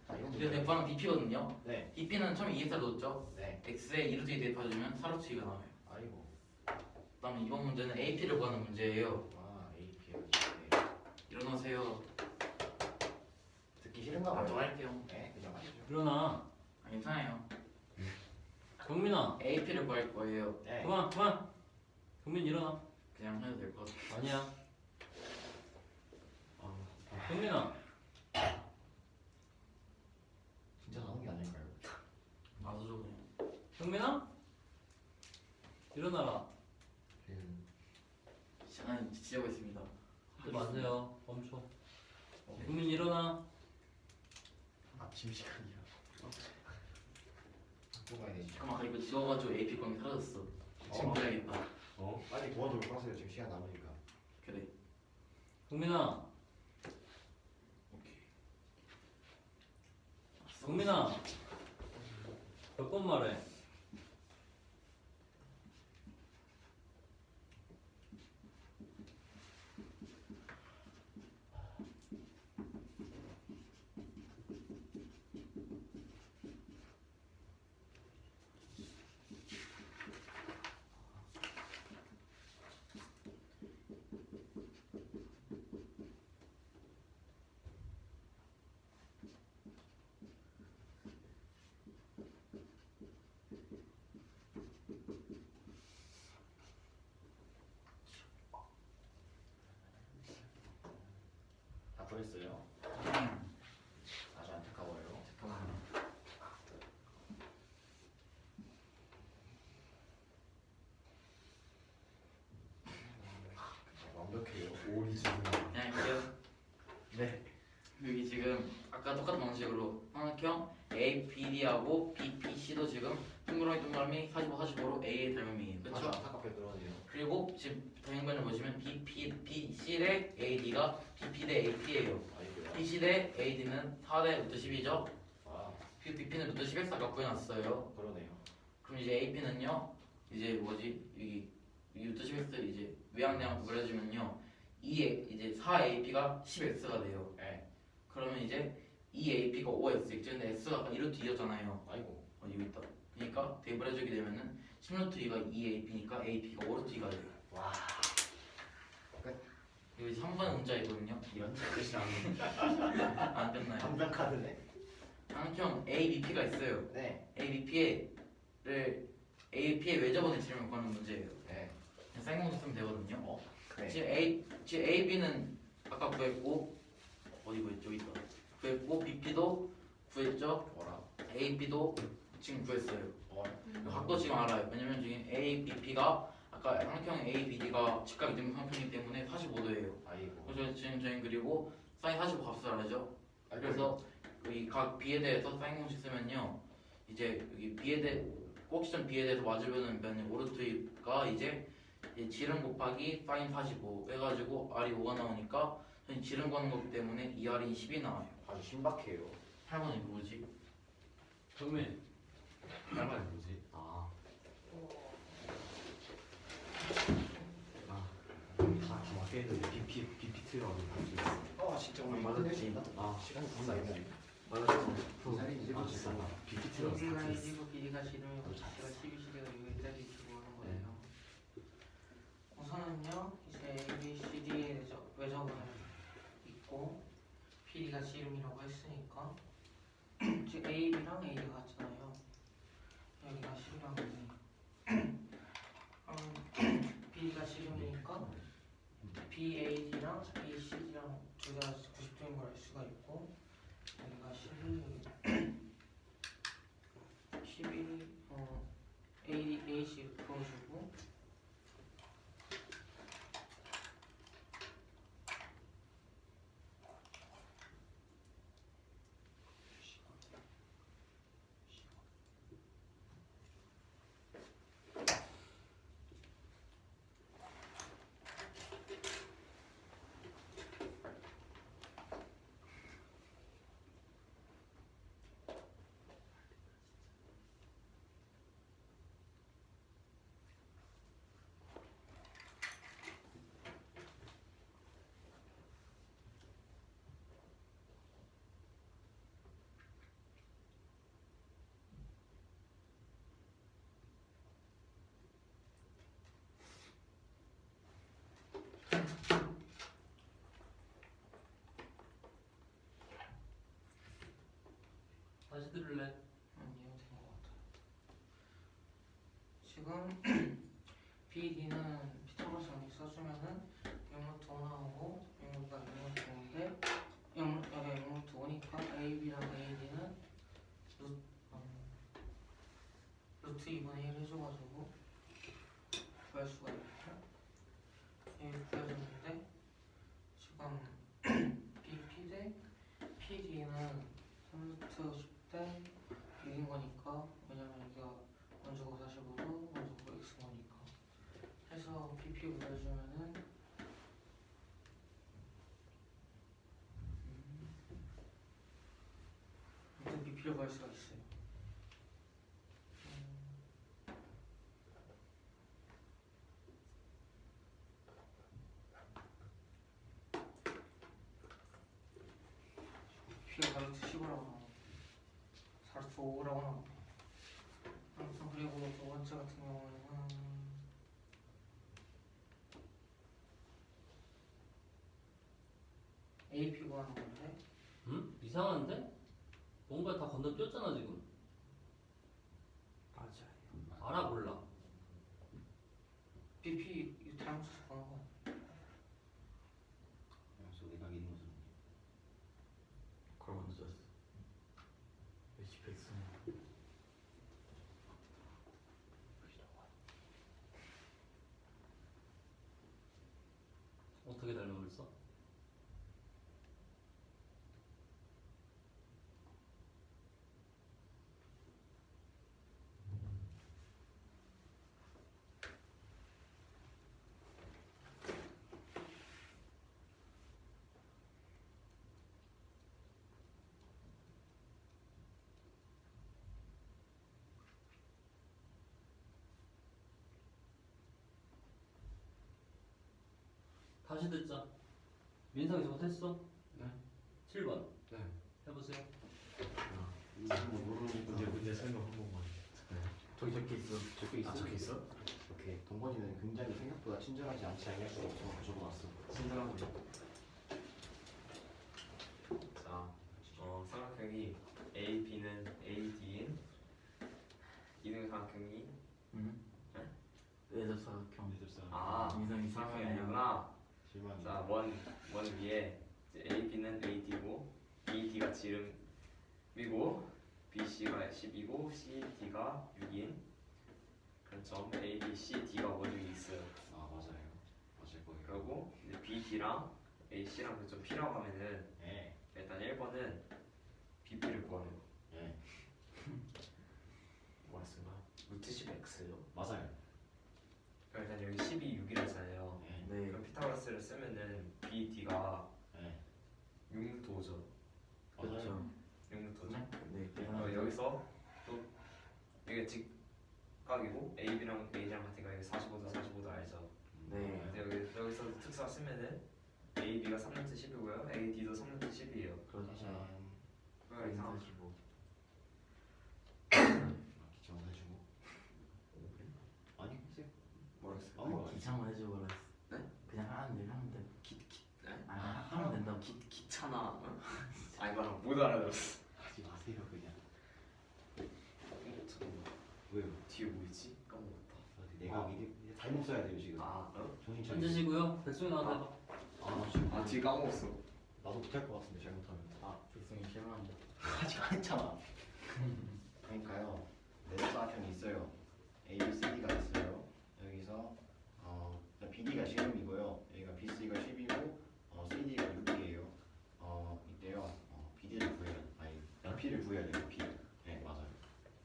아, 이건 근데 내 바는 BP거든요. 네. BP는 처음에 2x를 넣었죠. 네. x에 2루트 2 대입해주면 4루트 2가 나와요. 아이고. 그 다음에 이번 문제는 AP를 구하는 문제예요. 아, AP. 네. 일어나세요. 듣기 싫은가 봐요. 답정할게요. 네, 그냥 하시죠. 일어나. 아, 괜찮아요. 경민아. AP를 구할 거예요. 네. 그만. 경민 일어나. 그냥 해도 될 것 같아요. 아니야. 아, 경민아. 진짜 나온 게 아닐까요? 놔두죠 그냥. 경민아. 일어나라. 시간이 지치고 있습니다. 하지 마세요. 멈춰. 경민 일어나. 아침 시간이야. 학교 가야 되지. 잠깐만 이거 지워가지고 AP 광이 사라졌어. 지금 봐야겠다. 어? 빨리 도와주고 가세요. 지금 시간 남으니까. 그래. 경민아. 오케이. 경민아. 몇 번 말해. 다 보냈어요? 아주 안타까워요. 잠깐만. 완벽해요. 오리 지금. 그냥 할게요. 네. 여기 지금 아까 똑같은 방식으로 삼각형 ABD하고 BPC도 지금 동그라미 45, 45로 A의 닮음이에요. 아주 그렇죠? 안타깝게 늘어네요. 그리고 지금 당연관을 보시면 BP 대 AD가 BP 대 AP예요. 아이고야. PC 대 AD는 4 대 루트 10이죠. 아, BP는 루트 10x 아까 구해놨어요. 그러네요. 그럼 이제 AP는요. 이제 뭐지? 여기 루트 10x 이제 외양량 구별해주면요. 2에 이제 4AP가 10x가 돼요. 네. 그러면 이제 2AP가 5x. 근데 x가 아까 2루트 2였잖아요. 아이고. 여기 있다. 그러니까 대입을 해주게 되면은 10루트 2가 2AP니까 AP가 5루트 2가 돼요. 와. 여기 3번의 문자이거든요. 이런 뜻이 나오네. 안 끝나요. 담당 카드네. 삼각형 ABP가 있어요. 네. ABP를 ABP의 외접원의 지름을 구하는 문제예요. 네. 그냥 쌍용식 쓰면 되거든요. 네. 지금 AB는 아까 구했고 어디 구했죠? 여기 있다. 구했고 BP도 구했죠. 뭐라? AB도 지금 구했어요. 각도 지금 알아요. 왜냐면 지금 ABP가 아까 삼각형 ABD가 직각이 되는 삼각형이기 때문에 45도예요. 아이고. 그래서 지금 저희 그리고 사인 45 값을 알죠. 그래서 여기 각 B에 대해서 사인 공식 쓰면요. 이제 여기 B에 대해 꼭지점 B에 대해서 마주보는 면이 오르트가 이제 지름 곱하기 사인 45 해가지고 R이 5가 나오니까 저희 지름 구하는 거기 때문에 2R이 10이 나와요. 아주 신박해요. 8번이 뭐지? 경민. 할말이 뭐지? 아. 다 기막혀도 BP 틀어가지고 볼수 있어. 진짜 오늘 맞아. 끝낼 수 있나? 아. 시간이 금방 있네. 맞았어. 기다리 이제 볼수 있어. BP 틀어. 여기가 1이고 B가 지름이고 C가 12시계가 여기까지 주고 하는 거예요. 우선은요 이제 A, B, C, D의 외접은 있고 PD가 지름이라고 했으니까 지금 AB랑 AD가 같잖아요. 여기가 10이랑 2. B가 지름이니까 BAD랑 BCD랑 둘 다 90도인 걸 알 수가 있고 여기가 11 AC 풀어주고 들을래? 이해가 된것 같아요. 지금 BD는 피타고라스 정리 써주면은 0루트 5 나오고 0루트가 0루트 5인데 0루트 5니까 AB랑 AD는 루트 2분의 1 해줘가지고 구할 수가 있고 이게 구해졌는데 지금 BP 대 PD는 3루트 10대 6인 거니까 왜냐면 여기가 원주고 45도 원주고 X거니까 해서 BP 구해주면은 일단 BP를 구할 수가 있어요. BP가 4루트 15라고 나오고 4루트 5라고 나오고 아무튼 그리고 두 번째 같은 경우에는 AP 구하는 건데 응? 이상한데? 뭔가 다 건너뛰었잖아 지금. 맞아요. 알아 몰라? BP 이거 잘못 써서 구하는 거야. 그래서 내가 있는 것은 그걸 먼저 썼어. HPX는 어떻게 닮아 있어? 다시 듣자. 민상이 못했어? 네. 7번 네. 해보세요. 뭐 모르는 문제 설명 한 번만. 저기 적혀 있어. 적혀 있어. 아 적혀 있어? 오케이. 동건이는 굉장히 생각보다 친절하지 않지 않을 수 없어 적어놨어. 친절한 거죠. 자, 삼각형이 A, B는 A, D인 이등 삼각형이 외접사각형. 아 이등이 삼각형이 삼각형이야. 아니구나. 질문. 자, 원 위에 이제 A, B는 A, D고 B, D가 지름이고 B, C가 10이고 C, D가 6인 그런 점 A, B, C, D가 원이 있어요. 아 맞아요. 맞을 거예요. 그리고 이제 B, D랑 A, C랑 그 점 P라고 하면은 예. 일단 1번은 BP를 구하래요. 예. 뭐라 쓴가? 루트 10x요. 맞아요. 일단 여기 10이 6이라잖아요. 예. 네. 그럼 피타고라스를 쓰면은 B, D가 예. 6루트 5죠. 그렇죠. 6루트 5죠. 네. 여기서 또 이게 직각이고 A, B랑 A랑 같으니까 여기 45도 알죠? 네. 근데 여기서 특수화 쓰면은 A, B가 3루트 10이고요. A, D도 3루트 10이에요. 그렇죠. 그러니까 이상 45. 기청을 해주고. 아니 글쎄. 뭐라 했어요? 아무거나. 기창만 해주고 그랬어. 네? 그냥 하면 돼. 하면 돼. 네? 하면 된다고. 귀찮아. 아니 나못 알아들었어. 하지 마세요 그냥. 잠깐만. 왜요? 뒤에 뭐 있지? 까먹었다. 내가 이제 잘못 써야 돼요 지금. 아, 정신 차려. 앉으시고요. 백승이 나한테 해봐. 아 지금 아 뒤에 까먹었어. 나도 못할 것 같은데 잘못하면. 아, 백승이 실망한다. 아직 안 했잖아. 그러니까요. 내각형이 있어요. A, B, C, D가 있어요. 여기서 BD가 지름이고요. 여기가 BC가 10이고 CD가 6이에요. 이때요. BD를 구해야 아니 P를 구해야 돼요. P. 네 맞아요.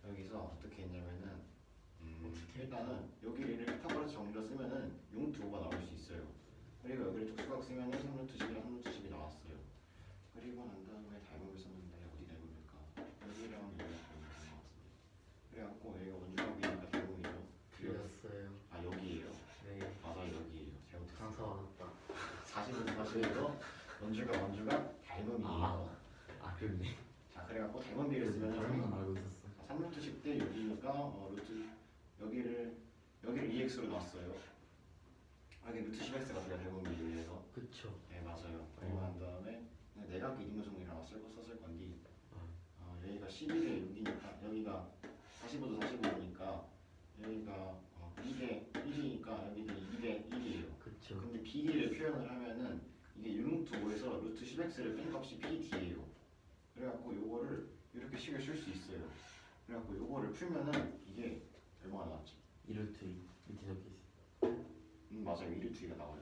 여기서 어떻게 했냐면은 일단은 여기를 피타고라스 정리로 쓰면은 6루트 5가 나올 수 있어요. 그리고 여기를 특수각 쓰면은 3루트 10이랑 3루트 10이 나왔어요. 그리고 난 다음에 닮음을 썼는데 어디 닮음일까? 여기랑 여기 닮음인 것 같은데. 그래갖고 여기가 원주각이니까 닮음이죠. 틀렸어요. 아 여기에요. 네. 맞아요 여기에요. 잘못했어요. 상사 받았다. 사실은 사실로 원주가 닮음이에요. 아, 그렇네. 자 그래갖고 닮음비를 쓰면은 다른 건 알고 있었어. 3루트 10대 여기니까 루트 여기를 2x로 놨어요. 여기 루트 10x가 돼요 닮음비를 해서. 그쵸. 네 맞아요. 그리고 난 다음에 그냥 내각 이등분성이라고 썼을 건데 여기가 11에 6이니까 여기가 45도 45도니까 여기가 2대 1이니까 여기는 2대 1이에요. 그쵸. 근데 비리를 표현을 하면은 이게 6루트 5에서 루트 10x를 뺀 값이 PD예요. 그래갖고 요거를 이렇게 식을 쓸 수 있어요. 그래갖고 요거를 풀면은 이게 얼마가 나왔지? 2루트 2 밑에 적혀 있어. 맞아요. 1루트가 나와요.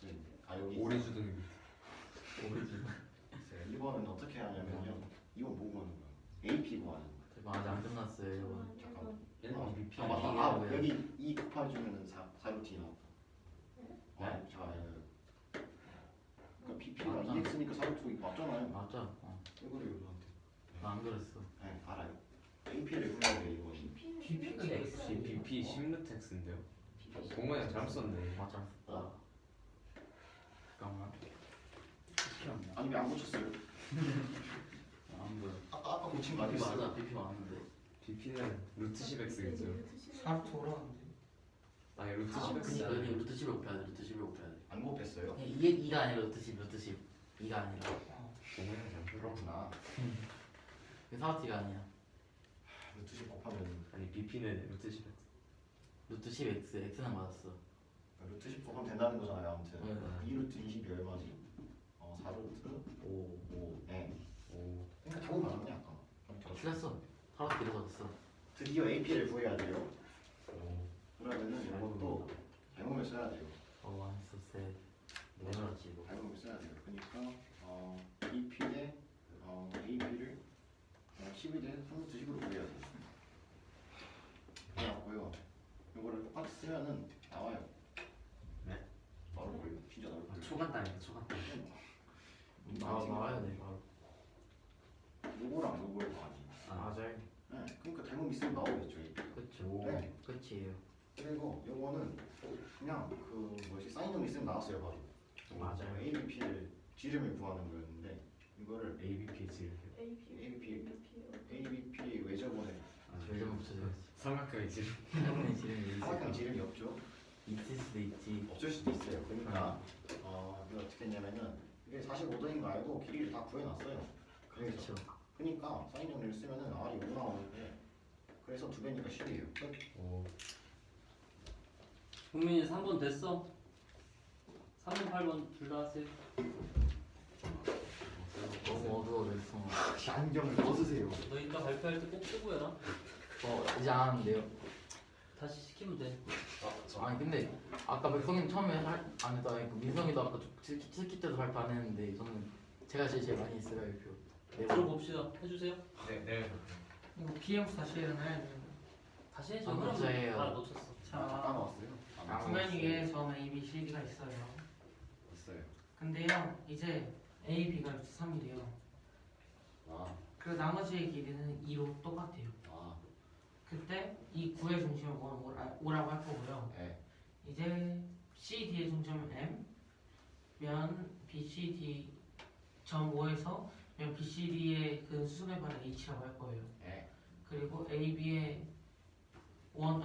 네. 아 여기 오리 주둥이 밑에. 오리지. 1번은 어떻게 하냐면요. 이거 뭐 구하는 거야? AP 구하는 거야. 제가 아직 안 끝났어요. 이거. 잠깐만. 1번 BP. 아 맞다. 이게 아 뭐예요? 여기 2 곱해주면은 4루트 나왔다. 네? 자, 그러니까 BP가 맞아. 2x니까 4루트 맞잖아요. 맞죠? 왜 그래요, 저한테? 나안 그랬어. 네, 알아요. AP를 구해야 돼요, 이거. BP는 역시 BP 10루트 X인데요. 동원이 잘못 썼네. 맞아. 잠깐만. 필요 아니 왜 안 고쳤어요? 안 보여. 아까 고친 거 BP 아니었어요? 맞아. BP 맞는데. BP는 루트 10X겠죠. 사르트 오라는데. 아니 루트 아, 10X. 그니까 여기 루트 10을 곱해야 돼. 루트 10을 곱해야 돼. 안 곱했어요? 이게 2가 아니라 루트 10, 루트 10. 2가 아니라. 동원이 잘못 썼어. 그렇구나. 이게 4T가 아니야. 루트 10 곱하면 아니 BP는 루트 10X. 루트 10x, x는 맞았어. 루트 10 곱하면 된다는 거잖아요, 아무튼. 네. 2루트 20이 얼마지? 4루트 5. 5. 네. 오. 그러니까 답은 맞았네, 아까. 틀렸어. 하루 길어서 됐어. 드디어 AP를 구해야 돼요. 오. 그러면은 이것도 닮음을 써야 돼요. 완수 셋. 내밀었지 이거. 닮음을 써야 돼요. 그러니까 EP 대 AP를 12 대 3루트 10으로 구해야 돼요. 그래갖고요. 이거를 똑같이 쓰면은 나와요. 네? 나올 거예요. 진짜 나올 거예요. 초간단이다 초간단. 나와야 돼 바로. 요거랑 요거의 거 아니에요. 맞아요. 네, 그러니까 닮음 있으면 나오겠죠. AP가. 그쵸. 네. 끝이에요. 그리고 요거는 그냥 그 뭐지 사인형 있으면 나왔어요 바로. 맞아요. ABP를 지름을 구하는 거였는데 이거를 ABP 지금. ABP 외접원에 절좀 붙여줘야지. 삼각형이 지금. 사람의 지름이 사각형 지름이 없죠. 있을 수도 있지. 없을 수도 있어요. 그러니까 이거 어떻게 했냐면은 이게 45도인 거 알고 길이를 다 구해놨어요. 그래서 그쵸. 그러니까 사인 정리를 쓰면은 R이 5 나오는데 그래서 2배니까 10이에요. 끝. 오. 국민이 3번 됐어? 3번 8번 둘 다 하세요. 너무 어두워 그래서. 안경을 벗으세요. 너 이따 발표할 때 꼭 쓰고 해라. 이제 안 하는데요. 다시 시키면 돼. 아니 근데 아까 백성님 처음에 안 했다. 그 민성이도 아까 스키 때도 발표 안 했는데 저는 제가 제일 많이 했어요 발표. 네 번. 들어봅시다. 해주세요. 네, 네. 이거 BM 다시 해야 되나요? 다시 해줘. 아, 그럼 맞아요. 다 놓쳤어. 다 자, 까먹었어요. 아, 구면 위에 점 A, B, C, D가 있어요. 있어요. 근데요, 이제 A, B가 루트 3이래요. 그 나머지의 길이는 2로 똑같아요. 그때 이 구의 중심을 5라고 할 거고요. 네. 이제 CD의 중심은 M, 면 BCD 점 5에서 면 BCD의 그 수순의 반을 H라고 할 거예요. 네. 그리고 AB의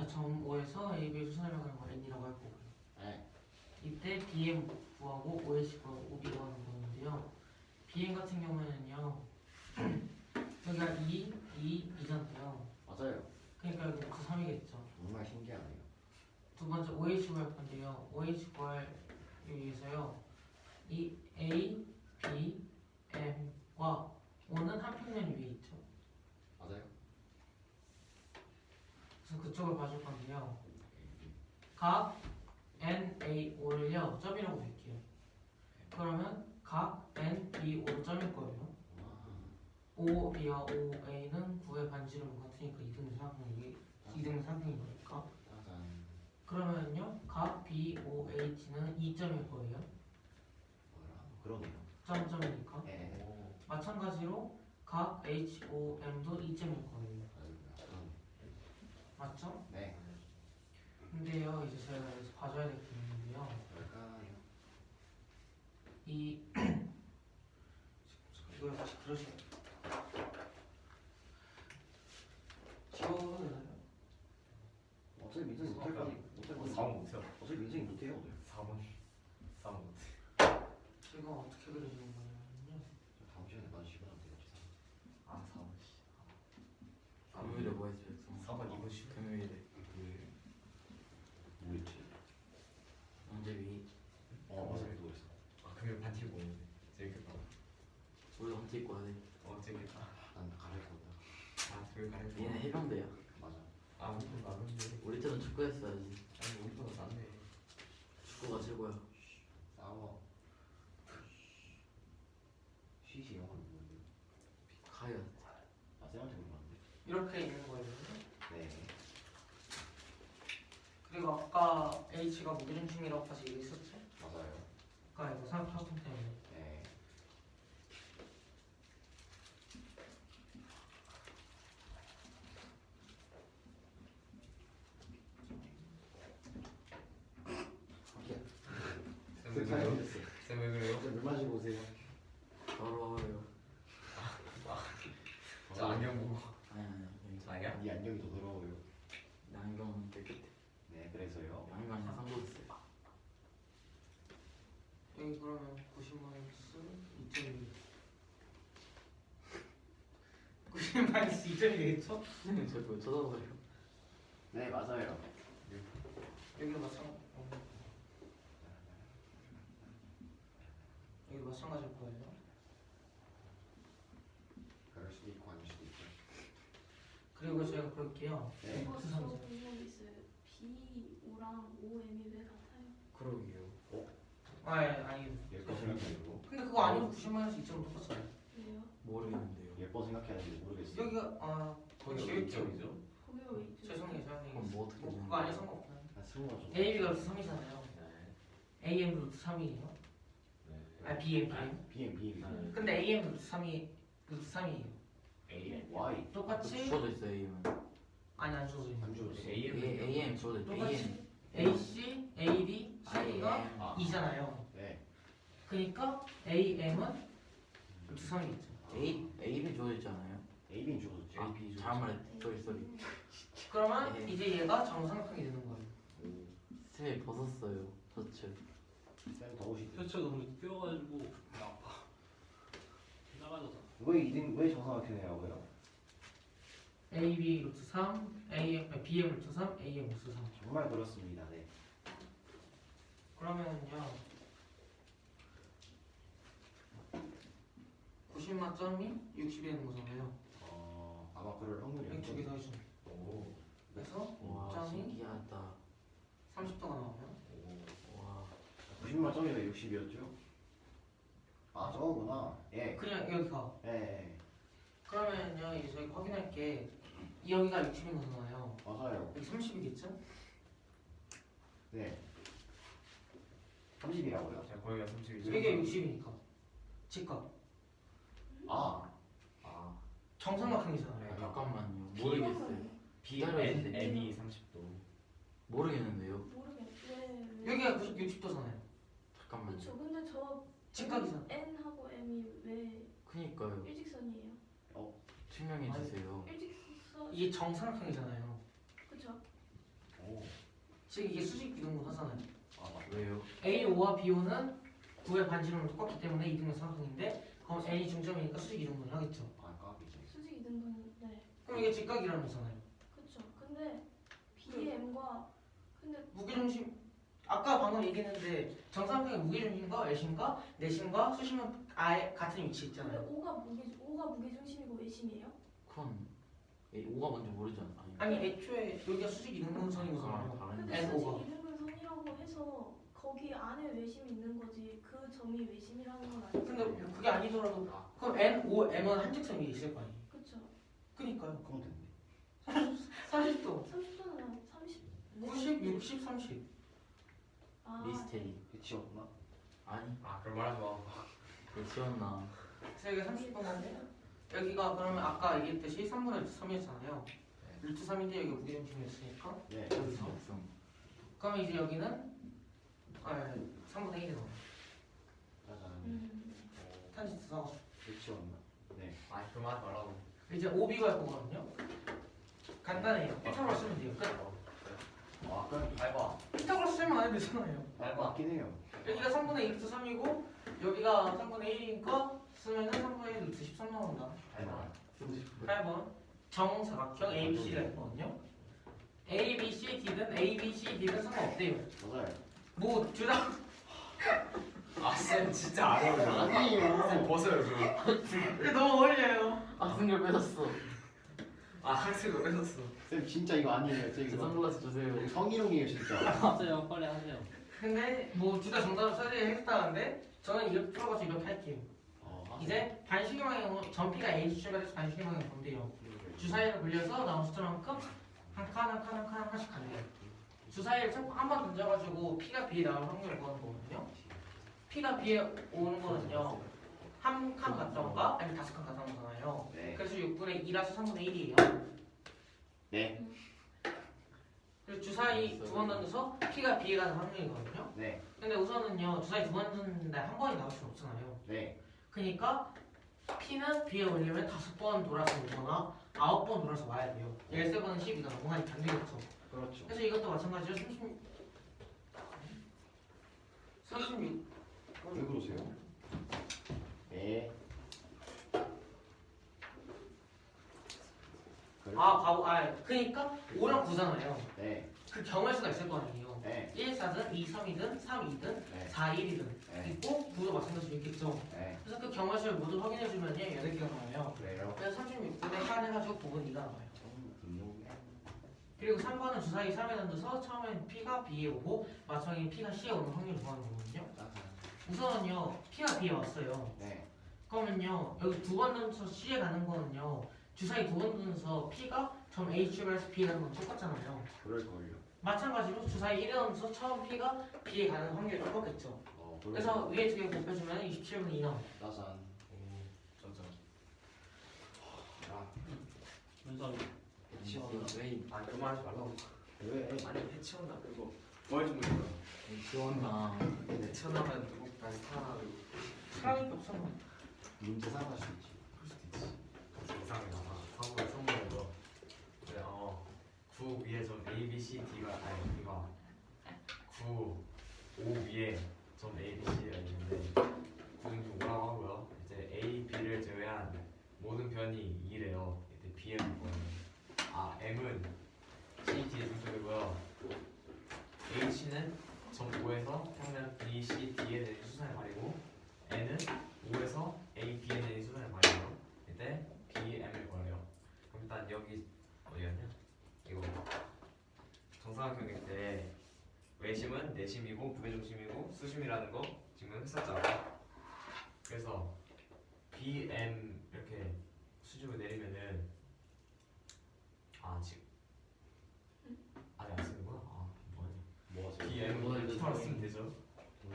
점 5에서 AB의 수순의 반을 N이라고 할 거고요. 네. 이때 BM 구하고 OH 구하고 OB 구하는 거는데요. BM 같은 경우에는요. 여기가 2잖아요. 맞아요. 그러니까 여기 루트 3이겠죠. 정말 신기하네요. 두 번째 OH 구할 건데요. OH 구할 위해서요. 이 A, B, M과 O는 한 평면 위에 있죠. 맞아요. 그래서 그쪽을 봐줄 건데요. 각 N, A, O를요. 점이라고 볼게요. 그러면 각 N, B, O 점일 거예요. O, B와 O, A는 9의 반지름 같으니까 2등분 사분이 2등분 사분인 거니까. 짜잔. 그러면요, 각 B, O, H는 2점일 거예요. 그러네요. 점점이니까. 네. 마찬가지로 각 H, O, M도 2점일 거예요. 아이고야. 맞죠? 네. 근데요, 이제 제가 여기서 봐줘야 될 게 있는데요. 뭘까요? 이 이걸 다시 들으세요. 지워도 되나요? 어차피 민정이 못할 거니 못할 거니. 4번 못해요. 어차피 민정이 못해요. 4번. 4번 못해. 지금 어떻게 그려지는 거냐면요. 다음 시간에 많이 시간 안 돼요. 금요일에 뭐 했어요? 4번 이거 쉬. 금요일에 뭐였지? 영재비 맞아 그거였어. 아 금요일 반티 입고 오는데 재밌겠다. 우리 언제 입고 와야 돼? 재밌겠다. 난 갈아입거든. 아 금요일 가는 얘네 해병대야. 맞아. 아 우리도 나는데. 우리 때는 축구 했어야지. 아니 우리도 낫네. 축구가 최고야. 싸워. 쉬시 영어는 뭐예요? 가야. 아 쌤한테 물어봤는데. 이렇게 있는 거예요. 네. 그리고 아까 H가 무게중심이라고 다시 얘기했었죠? 맞아요. 아까 이거 삼각형통 때문에. 네. 쌤왜 그래요? 쌤왜 그래요? 물 마시고 오세요. 더러워요. 저 안경 보고. 아니 괜찮아. 아니야? 네 안경이 더 더러워요. 내 안경은 깨끗해. 네 그래서요. 안경이 상도됐어요. 여기 그러면 90-2.2 90-2.2 되겠죠? 선생님 저거 쳐다봐요. 네 맞아요. 여기도 마찬가지. 여기도 마찬가지일 거예요. 그럴 수도 있고 아닐 수도 있고. 그리고 제가 그럴게요. 네. 이거 무슨 저 상관? 궁금한 게 있어요. B5랑 OM이 왜 같아요? 그러게요. 아니. 예뻐 생각해도 근데 그거 아니고 90-2.5 똑같잖아요. 왜요? 모르겠는데요. 예뻐 생각해야지 모르겠어. 여기가 거기가 기울죠. 이점이죠? 거기가 왜 있죠? 죄송해요. 그럼 뭐 어떻게 되는 그거 아니야 거예요? 상관없어요. 한 스무가 좀. AB가 루트 3이잖아요. 네. AM 루트 3이에요. 네. 아 BM. BM. 네. 근데 AM 루트 3이에요. A Y. 똑같이 주어져 있어 A는. 아니 안 주어져 있는. 안 주었어. AM 주어져 있어. AM. 똑같이 AC, AD, CD가 AM. 2잖아요. 네. 그러니까 AM은 루트 3이겠죠. AB 주어져 있잖아요. AB는 주었지. 아, 잘못 말했. 쏘리. 그러면 네. 이제 얘가 정삼각형이 되는 거예요. 쌤이 벗었어요. 셔츠. 쌤 더우시죠. 셔츠가 너무 끼워가지고 아파. 나가져서. 왜 정상학교냐고요? AB 루트 3, BM 루트 3, AM 루트 3. 정말 그렇습니다. 네. 그러면요 90만점이 60이 되는 거잖아요. 아마 그럴 확률이 여기 두 개 더해주면 오. 그래서 와 점이 신기하다. 30도가 나오면 와 90만 점이 왜 60이었죠? 아 저거구나. 예. 그냥 여기가 예. 그러면요 이제 저희가 확인할 게 여기가 60인 거잖아요. 맞아요. 여기 30이겠죠? 네. 30이라고요? 자 거기가 32점. 이게 60이니까 직각 아. 정삼각형이잖아요. 잠깐만요. 모르겠어요. BN M이 30도. 모르겠는데요. 모르겠어요. 여기가 60도잖아요. 잠깐만요. 그렇죠. 근데 저 직각이잖아. N하고 M이 왜 그니까요. 일직선이에요? 증명해 주세요. 일직선 이게 정삼각형이잖아요. 그렇죠. 오. 즉 이게 수직 이동분 하잖아요. 아 맞다. 왜요? A5와 B5는 9의 반지름은 똑같기 때문에 이등변 삼각형인데 그럼 N이 중점이니까 수직 이동분을 하겠죠. 아 깜짝이야. 수직 이등분 네. 그럼 이게 직각이라는 거잖아요. 그렇죠. 근데 BM과 근데 무게중심 아까 방금 얘기했는데 정삼각형의 무게중심과 외심과 내심과 수심은 아예 같은 위치에 근데 있잖아요. O가 무게중심이고 외심이에요? 그럼 O가 뭔지 모르잖아. 아니 애초에 여기가 수직 이등분선인 거잖아요. 근데 N오가. 수직 이등분선이라고 해서 거기 안에 외심이 있는 거지 그 점이 외심이라는 건 아니죠. 근데 그게 아니더라도 그럼 N, O, M은 한직선 위에 있을 거 아니에요. 그렇죠. 그니까요. 그럼 됐네. 30도, 30도는 한 30. 90, 60, 30. 아, 미스테리. 해치웠나? 아니 아 그런 말 하지 마. 왜 지웠나? 그래서 여기가 30도인데 여기가 그러면 아까 얘기했듯이 3분의 루트 3이었잖아요. 루트 3인데 여기가 무게중심이었으니까 네. 여기서 없음. 그러면 이제 여기는 3분의 1이 나와요. 짜잔. 탄지트 써서 해치웠나? 네. 아 그런 말 하지 말라고. 이제 OB 갈 거거든요. 간단해요. 피타고라스 쓰면 돼요. 끝. 아 그럼 밟아. 피타고라스 쓰면 안 해도 되잖아요. 맞긴 해요. 여기가 3분의 2 루트 3이고 여기가 3분의 1이니까 쓰면은 3분의 1 루트 13 나온다. 밟아. 8번 정사각형 ABC가 있거든요. ABCD든 ABCD든 상관없대요. 맞아요. 뭐 둘 다 아쌤 진짜 어려워요. 아니에요. 쌤 벗어요 그거. 너무 어려요. 학생들 뺏었어. 아 학생도 뺏었어. 쌤 진짜 이거 아니에요. 쌤 제 이거 선글라스 주세요. 성희롱이에요 진짜. 하세요, 빨리 하세요. 근데 뭐 둘 다 정답을 처리했다는데 저는 이렇게 풀어가지고 이렇게 할게요. 이제 반시계 방향으로 전피가 A 출발해서 반시계 방향 건데요. 주사위를 굴려서 나온 숫자만큼 한 칸 한 칸 한 칸 하나씩 간대요. 주사위를 한 번 던져가지고 P가 B에 나올 확률을 구하는 거거든요. P가 B에 오는 거는요. 한 칸 갔다 온가 아니면 5칸 갔다 온 거잖아요. 네. 그래서 6분의 2라서 3분의 1이에요. 네. 그리고 주사위 두 번 던져서 P가 B에 가는 확률이거든요. 네. 근데 우선은요 주사위 두 번 던졌는데 한 번이 나올 수는 없잖아요. 네. 그러니까 P는 B에 올리면 5번 돌아서 오거나 9번 돌아서 와야 돼요. 13번은 12가 너무 많이 안 되겠죠. 그렇죠. 그래서 이것도 마찬가지로 36 왜 그러세요? 네. 바보 그러니까 5랑 9잖아요. 네. 그 경우의 수가 있을 거 아니에요. 네. 1, 4든 2, 3이든 3, 2든 네. 4, 1이든 네. 있고 9도 마찬가지로 있겠죠. 네. 그래서 그 경우의 수를 모두 확인해주면 8개가 나와요. 그래요. 그래서 36분의 8 해가지고 9분 2가 나와요. 그리고 3번은 주사위 3에 던져서 처음엔 P가 B에 오고 마지막엔 P가 C에 오는 확률을 구하는 거거든요. 우선은요 P가 B에 왔어요. 네. 그러면요 여기 두 번 던져서 C에 가는 거는요 주사위 두 번 던져서 P가 점 A 출발해서 B에 가는 건 똑같잖아요. 그럴걸요. 마찬가지로 주사위 1에 던져서 처음 P가 B에 가는 확률이 똑같겠죠. 그래서 위에 두 개 곱해주면 27분의 2 나와요. 짜잔. 점점. 윤성 왜 아 그만하지 말라고. 왜? 아니 해치웠나 그거. 부활 좀 해줘. 지웠나? 해치워나면 누구 다시 살아나고. 사람이 없어. 문제 삼을 수 있지. 그럴 수도 있지. 이상해 나가. 선물에서. 그래 9 위에 점 A, B, C, D가 아니 이거 9, 5 위에 점 A, B, C가 있는데 9 중에 5라고 하고요. 이제 A, B를 제외한 모든 변이 2래요. 이때 B의 거는 M은 C, D의 중점이고요. H는 점 5에서 평면 B, C, D에 내린 수선을 말이고 N은 5에서 A, B에 내린 수선을 말이에요. 이때 B, M을 구하래요. 그럼 일단 여기 어디였냐? 이거 정사각형일 때 외심은 내심이고 무게중심이고 수심이라는 거 지금 했었잖아. 그래서 B, M 이렇게 수직으로 내리면은 지금 아직 안 쓰는구나. 뭐하냐? 뭐 하세요? B, M을 기타로 쓰면 되죠.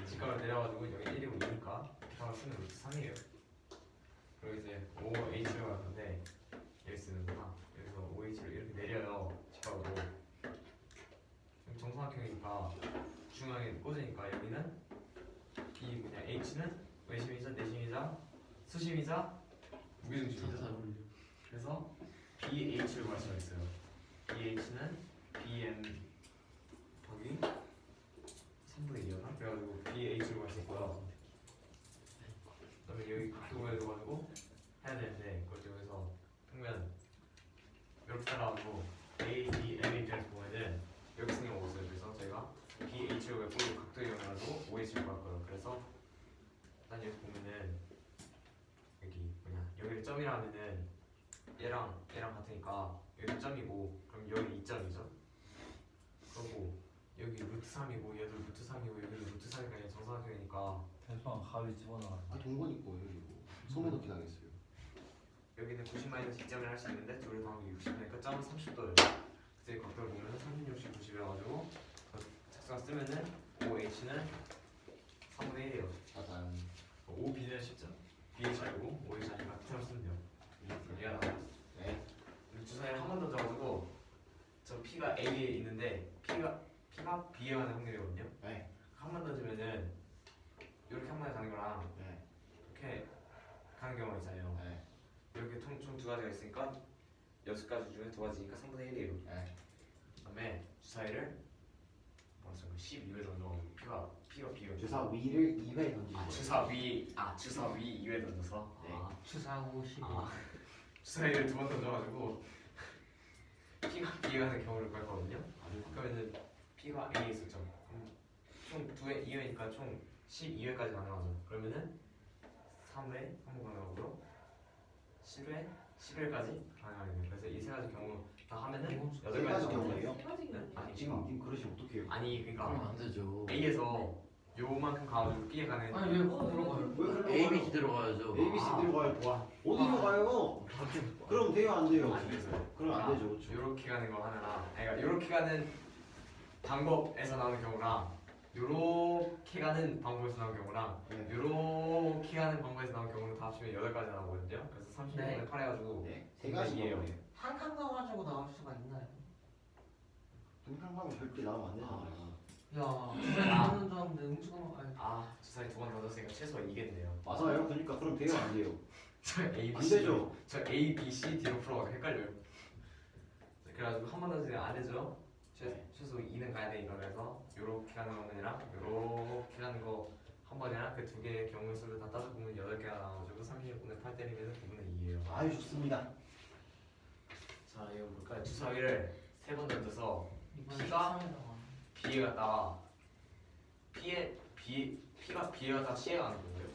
직각을 내려가지고 여기 1이고 2니까 기타로 쓰면 루트 3이에요. 그리고 이제 5H를 갈 건데 여기 쓰는구나. 여기서 5H를 이렇게 내려요. 직각으로. 정사각형이니까 중앙에 꽂으니까 여기는 이 뭐냐 H는 외심이자 내심이자 수심이자 무게중심이자. 그래서 BH를 구할 수가 있어요. BH는 BM 여기 3분의 2였나? 그래가지고 BH를 구할 수 있고요. 그다음에 여기 각도가 돼가지고 해야 되는데 그걸 여기서 평면 이렇게 따라가지고 A, B, M의 입장에서 보면은 여기 생긴 거 없어요. 그래서 저희가 BH를 구할 각도 이용해가지고 OH를 구할 거예요. 그래서 일단 여기 보면은 여기 뭐냐 여기를 점이라 하면은 얘랑 같으니까 여기 점이고 그럼 여기 2점이죠. 그리고 여기 루트 3이고 얘도 루트 3이고 여기도 루트 3이니까 정사각형이니까 대수랑 가위 집어넣어. 동건이 거예요 이거. 손에 넣기 당했어요. 여기는 90-2점을 할 수 있는데 둘을 더하면 60이니까 점은 30도예요. 그때 각도를 보면은 30, 60, 90이어가지고 착수가 쓰면은 OH는 3분의 1이에요. 짜잔. OB는 10점. BH 알고 OH 아니까 T로 쓰면 돼요. 이해가 나요? 네. 주사위를 한 번 던져가지고 저 P가 A에 있는데 P가 B에 가는 확률이거든요. 네. 한 번 던지면은 이렇게 한 번에 가는 거랑 네. 이렇게 가는 경우가 있잖아요. 네. 이렇게 총 두 가지가 있으니까 6가지 중에 2가지니까 3분의 1이에요. 네. 그다음에 주사위를 12회 던져가지고 P가 B가 주사 위를 2회 던지고. 주사 위 2회 던져서 네. 주사 50. 주사위를 두 번 던져가지고 P가 B에 가는 경우를 구할 거거든요. 그러면은 P가 A에 있었죠. 총 2회 2회니까 총 12회까지 가능하죠. 그러면은 3회 한번 가능하고요. 10회 11회까지 가능하겠네요. 그래서 이 세 가지 경우 다 하면은 세 8가지 가지 경우. 경우예요? 네? 아니 지금 님 그러시면 어떡해요? 아니 그러면 그러니까 안 되죠. A에서 요만큼 가가지고 B에 가는 아니 왜 못 들어가요? 왜 그런 A, B, 거예요? C 들어가야죠. A, B, C 들어가요. 와 어디로 가요? 그럼 돼요 안 돼요? 안 돼서요. 그럼 안 되죠. 그렇죠. 요렇게 가는 거 하나랑 그러니까 요렇게 가는 방법에서 나오는 경우랑 요렇게 가는 방법에서 나오는 경우랑 네. 요렇게 가는 방법에서 나오는 경우는 다 합치면 8가지 나오거든요. 그래서 30분에 네. 8 해가지고 네. 세 가지 이해요. 경우예요. 한 칸 가가지고 나올 수가 있나요? 등탕방은 절대 나오면 안 되잖아요. 야, 주사위는 줄 알았는데 음수가 아니. 아 주사위 2번 던졌으니까 최소 이겠네요. 맞아요. 그러니까 그럼 돼요 안 돼요? 저 A, 안 B, C 되죠. 저 A, B, C, D로 풀어가지고 헷갈려요. 그래가지고 한 번 던지면 안 되죠. 최소 2는 가야 되니까 그래서 요렇게 가는 거는이랑 요렇게 가는 거 한 번이랑 그 두 개의 경우 수를 다 따져 보면 8개가 나와가지고 30분의 8 때리면 9분의 2예요. 아유 좋습니다. 자 이거 뭘까요? 주사위를 3번 던져서 이번에 P가? 13회다가 B에 갔다가 P가 B에 갔다가 C에 가는 거예요.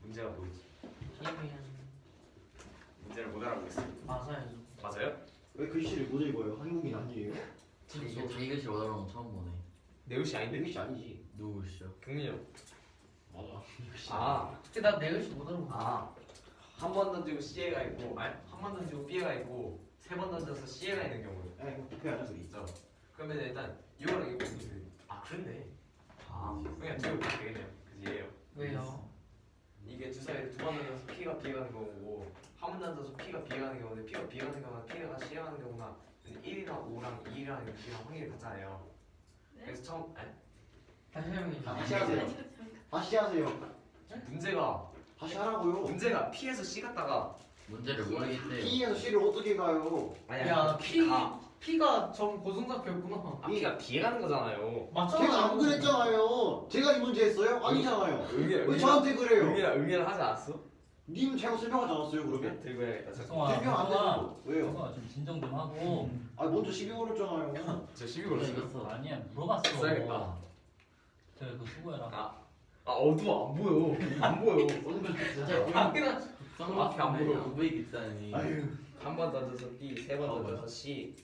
문제가 뭐였지? 비밀 문제를 못 알아보겠어요. 맞아요. 맞아요? 왜 글씨를 못 읽어요? 한국인 아니에요? 이게 자기 글씨 원하는 거 처음 보네. 내 글씨 아닌데? 글씨 아니지. 누구 글씨요? 경민이 형. 맞아. 아, 근데 나 내글씨 못 알아보. 한 번 던지고 C에 가 있고, 아니 한 번 던지고 B에 가 있고, 3번 던져서 C에 가 있는 경우 아 이거 부패하자 소리. 있죠. 그러면 일단 이거랑 이거 무슨? 아 그렇네. 그냥 뒤로 보면 되겠네요. 그지 예요. 왜요? 이게 주사위를 2번 던져서 P가 B에 가는 거고, 한 번 던져서 P가 B에 가는 경우인데 P가 B에 가는 경우나 P가 C에 가는 경우나 1이랑 5랑 2랑 6이랑 확률이 같잖아요. 그래서 처음 다시 설명해 다시 주세요. 하세요. 다시 하세요. 다시 하라고요. 문제가 P에서 C 갔다가 문제를 모르기 때문에. P에서 C를 어떻게 가요? 야, P가 전 고등학교였구나. 아, P가 B에 가는 거잖아요. 맞잖아. 제가 안 그랬잖아요. 제가 이 문제 했어요? 아니잖아요. 왜 저한테 그래요? 응이라 하지 않았어? 님 잘못 설명하지 않았어요 그러면? 들고 해야겠다. 성아, 설명 안 되죠. 왜요? 성아 좀 진정 좀 하고. 아 먼저 시비 걸었잖아요. 저 시비 걸었어요. 이겼어. 아니야 물어봤어. 써야겠다. 그래 그 수고해라. 아 어두워 안 보여. 안 보여. 진짜 당연하지. 앞에 안 보여. 안 보이기 때문에. 아유. 한 번 던져서 B, 3번 던져서 C.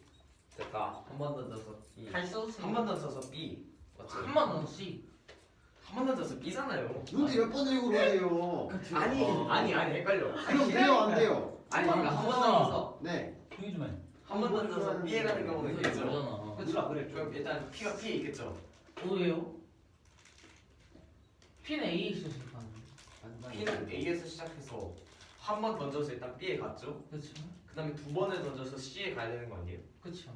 됐다. 한 번 던져서 B. 다시 써주세요. 한 번 던져서 B. 맞죠? 한번 넣었지. 한 번 던져서 B잖아요. 문제 몇 번 읽고 그러세요? 아니 헷갈려. 그럼 돼요 안 돼요? 아니 그러니까 한 번 던져서 네. 조용히 좀 해. 한 번 던져서 B에 가는 경우는 문제 있겠죠. 모르잖아. 누가 그랬죠? 그럼 일단 P가 P에 있겠죠. 뭐예요? P는 A에 있었을 거 아니에요. P는 A에서 시작해서 한 번 던져서 일단 B에 갔죠. 그렇죠. 그 다음에 2번을 던져서 C에 가야 되는 거 아니에요? 그렇죠.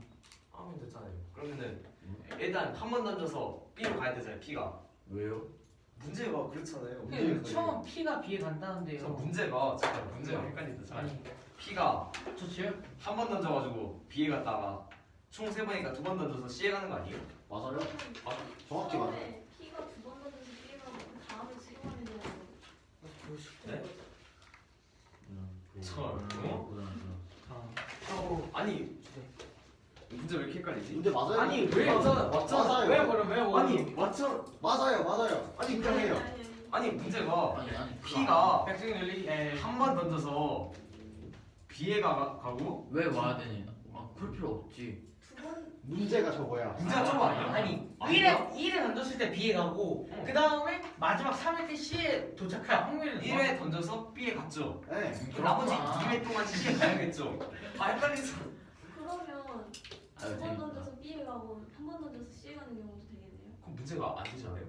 하면 됐잖아요. 그러면은 일단 한 번 던져서 B로 가야 되잖아요. P가 왜요? 문제가 그렇잖아요. 근데 처음 P가 B에 간다는데요. 그래서 문제가 잠깐 문제가 헷갈린다. 잠깐. 아니, P가 좋지요? 한 번 던져가지고 B에 갔다가 총 3번이니까 2번 던져서 C에 가는 거 아니에요? 맞아요? 정확히 맞아요. P가 2번 던져서 B가 그 다음에 C가 하는 거예요. 네? 저, 아니 문제 왜 이렇게 헷갈리지? 문제 맞아요? 아니 왜 맞잖아 맞아요. 왜 그럼 왜 아니 맞죠? 맞아요. 아니 인정해요. 아니 문제가 아니 P가 백승 열리 한 번 던져서 B에 가고 왜 와야 되니? 아 그럴 필요 없지. 2번 문제가 저거야. 문제가 저거 아니야? 아니 아니야? 1에 던졌을 때 B에 가고 응. 그 다음에 마지막 3회 때 C에 도착할 확률은 1회 던져서 B에 갔죠. 네. 그 나머지 그렇구나. 2회 동안 C에 가야겠죠. 아 헷갈리죠. 그러면 아유 2번 재밌다. 던져서 B에 가고 한 번 던져서 C에 가는 경우도 되겠네요. 그럼 문제가 안 되지 않아요?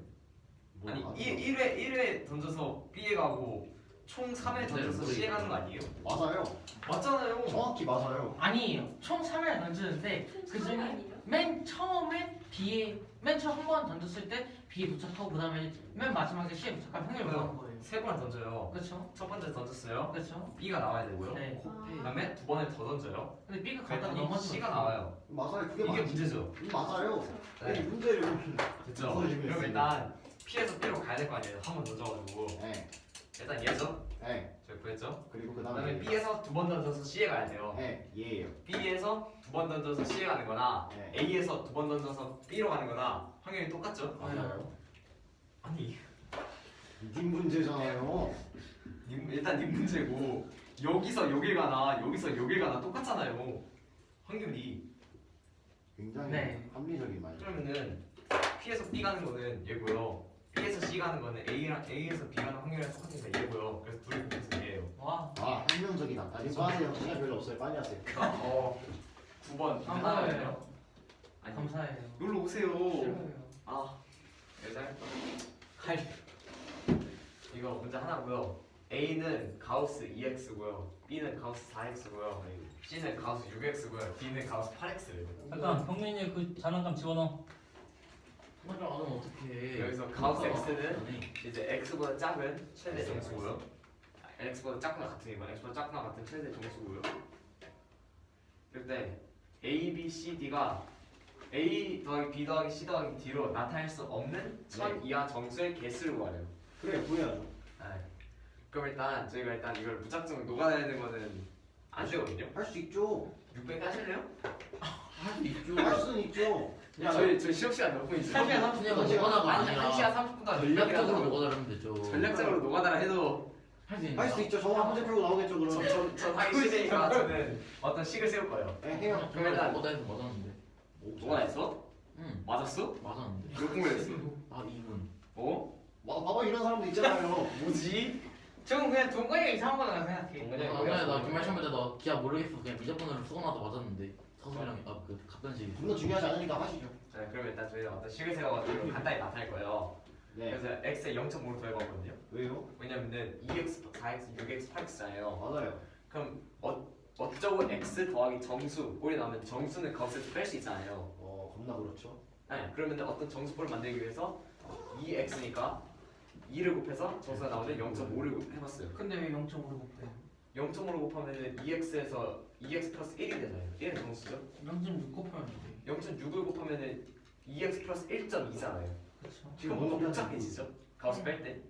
뭐, 아니 맞아요. 1회 던져서 B에 가고 총 3회 던져서 C에 가는 거 아니에요? 맞아요. 맞잖아요. 정확히 맞아요. 아니에요. 총 3회 던지는데 그 총 중에 3회 아니에요? 맨 처음에 맨 처음 한 번 던졌을 때 B에 도착하고 그 다음에 맨 마지막에 C에 도착할 확률을 구하는 거예요. 3번 던져요. 그렇죠? 첫 번째 던졌어요. 그렇죠? B가 나와야 되고요. 네. 그 다음에 2번을 더 던져요. 근데 B가 가다가 그랬더니 넘어지면 C가 나와요. 맞아요. 그게 이게 맞지. 문제죠. 맞아요. 네. 이 문제를 됐죠? 무서워지고 그럼 있어요. 일단 P에서 B로 가야 될 거 아니에요. 한 번 던져가지고 네. 일단 얘죠. 네. 저희 구했죠? 그리고 그 그다음에 다음에 B에서 두 번 던져서 C에 가야 돼요. 네, 얘예요. B에서 두 번 던져서 C에 가는 거나 네. A에서 두 번 던져서 B로 가는 거나 확률이 똑같죠? 맞아요. 아니 님 문제잖아요. 일단 님 문제고 여기서 여길 가나 여기서 여길 가나 똑같잖아요. 확률이. 굉장히 네. 합리적인 말이죠. 그러면은 P에서 B 가는 거는 얘고요. B에서 C 가는 거는 A에서 B 가는 확률이랑 똑같으니까 얘고요. 그래서 둘이 곱해서 얘예요. 와. 아, 한명적이다. 아, 이거 하세요. 시간 별로 없어요. 빨리 하세요. 그러니까 9번 감사해요. 아니 감사해요. 놀러 오세요. 싫어요. 아 여자했다. 갈. 이거 문제 하나고요. A는 가우스 2x고요. B는 가우스 4x고요. C는 가우스 6x고요. D는 가우스 8x예요. 잠깐 경민이 그 장난감 집어넣어. 정말 안 하면 어떡해. 여기서 가우스 x는 아니, 이제 x보다 작은 최대 정수고요. x보다 작거나 같은 이건 x보다 작거나 같은 최대 정수고요. 그럴 때 A, B, C, D가 A 더하기 B 더하기 C 더하기 D로 나타낼 수 없는 천 이하 정수의 개수를 구하래요. 그래, 구해야죠. 네. 그럼 일단 저희가 일단 이걸 무작정 녹아내는 거는 안 되거든요. 할 수 있죠. 600 하실래요? 할 수 있죠. 할 수는 있죠. 그냥 저희 시험 시간 몇 분이죠? 한 시간 30분. 그냥 녹아나가 아니라 1시간 30분 동안 전략적으로 녹아다르면 되죠. 전략적으로 녹아달라 해도 할 수 있나? 할 수 있죠. 저거 문제 풀고 나오겠죠, 그럼. 전 하기 싫으니까 저는 어떤 식을 세울 거예요. 네, 해요. 그럼 일단 녹아다해서 맞았는데. 녹아냈어? 응, 맞았어? 맞았는데. 몇 공을 했어? 아 2분. 어? 봐봐, 이런 사람도 있잖아요. 뭐지? 저건 그냥 동건이가 이상한 거라고 생각해. 동건이 아, 그래 나 기말 시험 때나 기아 모르겠어. 그냥 미적분으로 수고나도 맞았는데. 서술이랑 아그 갑단식이. 좀 더 중요하지 않으니까 하시죠. 자 그럼 일단 저희가 어떤 식을 세워가지고 간단히 나타낼 거예요. 네. 그래서 x에 0.5로 더해봤거든요. 왜요? 왜냐면은 2x, 4x, 6x, 8x잖아요. 맞아요. 그럼 어쩌고 x 더하기 정수 꼴이 나오면 정수는 가우스에서 뺄 수 있잖아요. 겁나 그렇죠. 네, 그러면 어떤 정수꼴을 만들기 위해서 2x니까 2를 곱해서 정수가 나오면 0.5를 해봤어요. 근데 왜 0.5를 곱해? 0.5를 곱하면 2x에서 2x 플러스 1이 되잖아요. 1은 정수죠. 0.6 곱하면 돼. 0.6을 곱하면 2x 플러스 1.2잖아요. 그렇죠. 지금 뭔가 복잡해지죠? 가우스 뺄 때.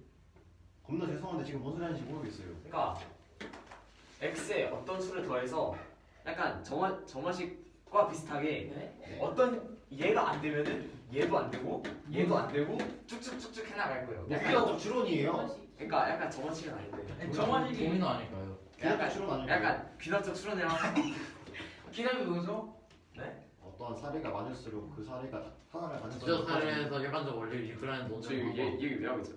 겁나 죄송한데 지금 뭔 소리 하는지 모르겠어요. 그러니까 x에 어떤 수를 더해서 약간 정화식과 비슷하게 네? 어떤 얘가 안 되면은 얘도 안 되고 얘도 안 되고 쭉쭉쭉쭉 해나갈 거예요. 약간 좀 추론이에요. 그러니까 약간 정화식은 아닌데 아니, 정화식이 동의는 아닐까요? 약간 추론 아니에요. 약간 비난적 추론이랑 기남이 뭐죠? 어떠한 사례가 많을수록 그 사례가 하나를 가는 지적 사례에서 일반적 원리를 이끌어내는 저희 논쟁을 얘 얘기 왜 하고 있죠?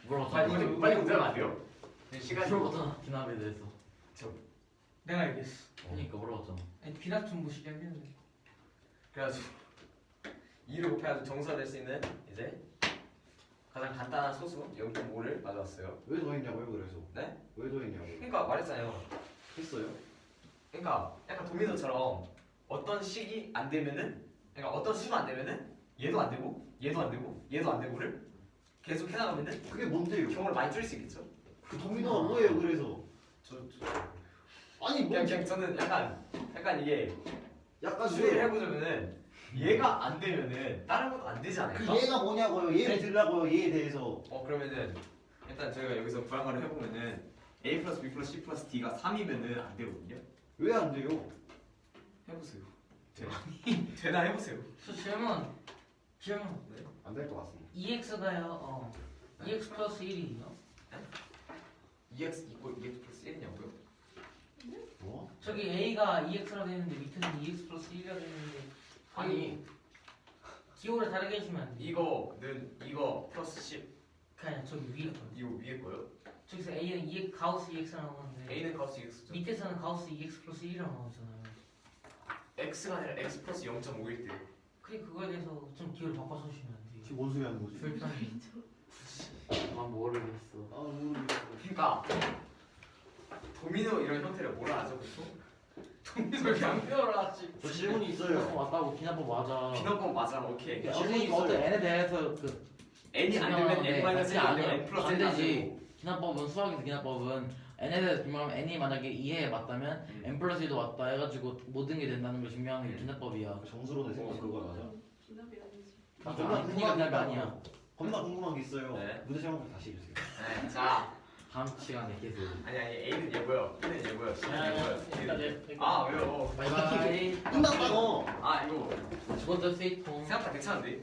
물어봤잖아. 빨리 문제하면 안 돼요? 시간이 물어봤잖아. 기납에 대해서. 내가 알겠어. 그러니까 물어봤잖아. 아니 비납 좀 무시게 했는데. 그래가지고 2를 곱해가지고 정수가 될 수 있는 이제 가장 간단한 소수 0.5를 가져왔어요. 왜 더했냐고요, 그래서? 네? 왜 더했냐고요? 그러니까 말했잖아요. 했어요? 그러니까 약간 도미노처럼 어떤 식이 안 되면은 그러니까 어떤 수가 안 되면은 얘도 안 되고 얘도 안 되고 얘도 안 되고를 계속 해나가면은 그게 뭔데요? 경우를 많이 줄일 수 있겠죠? 그 도미노가 뭐예요, 그래서? 아니, 뭐, 그냥 저는 약간 이게 약간 수리를 해보자면은 얘가 안 되면은 다른 것도 안 되지 않을까? 그 얘가 뭐냐고요? 얘를 들라고요, 얘에 대해서. 그러면은 일단 저희가 여기서 불안가를 해보면은 A 플러스 B 플러스 C 플러스 D가 3이면은 안 되거든요? 왜 안 돼요? 해보세요. 되나 해보세요. 저 질문. 안 될 것 같습니다. 2x가요. 2x 플러스 1이요. 2x 이꼴 2x 플러스 1이냐고요? 뭐? 저기 a가 2x라고 했는데 밑에는 2x 플러스 1이라고 했는데 아니 기호를 다르게 해주면 안 돼. 이거는 이거 플러스 10 그냥 저기 위에 거. 이거 위에 거요? 저기서 a는 2 가우스 2x라고 나오는데 A는 가우스 2x죠. 밑에서는 가우스 2x 플러스 1이라고 나오잖아요. x가 아니라 x 플러스 0.5일 때 그게 그거에 대해서 좀 기호를 바꿔서 주시면 안 돼요. 지금 뭔 소리 하는 거지? 불편해. 아 모르겠어. 아, 모르겠어. 그러니까 도미노 이런 형태를 뭐라 하죠 보통? 도미노 왜 그냥 장표를 하지? 저 질문이 있어요. 맞다고 기납법 맞아. 비너법 맞아 오케이. 질문이 어떤 있어요. n에 대해서 그 n이 안 되면 n 마이너스 1이 안 되면 n 플러스 안 1이 안 되지. 되고 기납법은 수학에서 기납법은 n에 대해서 증명하면 n이 만약에 2에 맞다면 n 플러스 2도 맞다 해가지고 모든 게 된다는 걸 증명하는 게 기납법이야. 정수론의 생각 그거 맞아? 기납이 아니지. 그러니까 그니까 기납이 아니야. 겁나 궁금한 게 있어요. 네. 문제 제목 다시 해주세요. 네, 자 다음 시간에 계속. 아니 A는 예고요. B는 예고요. C는 예고요. D는 예고요. 여기까지. 아 왜요? 바이바이. 끝났다고. 아 이거 죽었다 스위통. 생각보다 괜찮은데?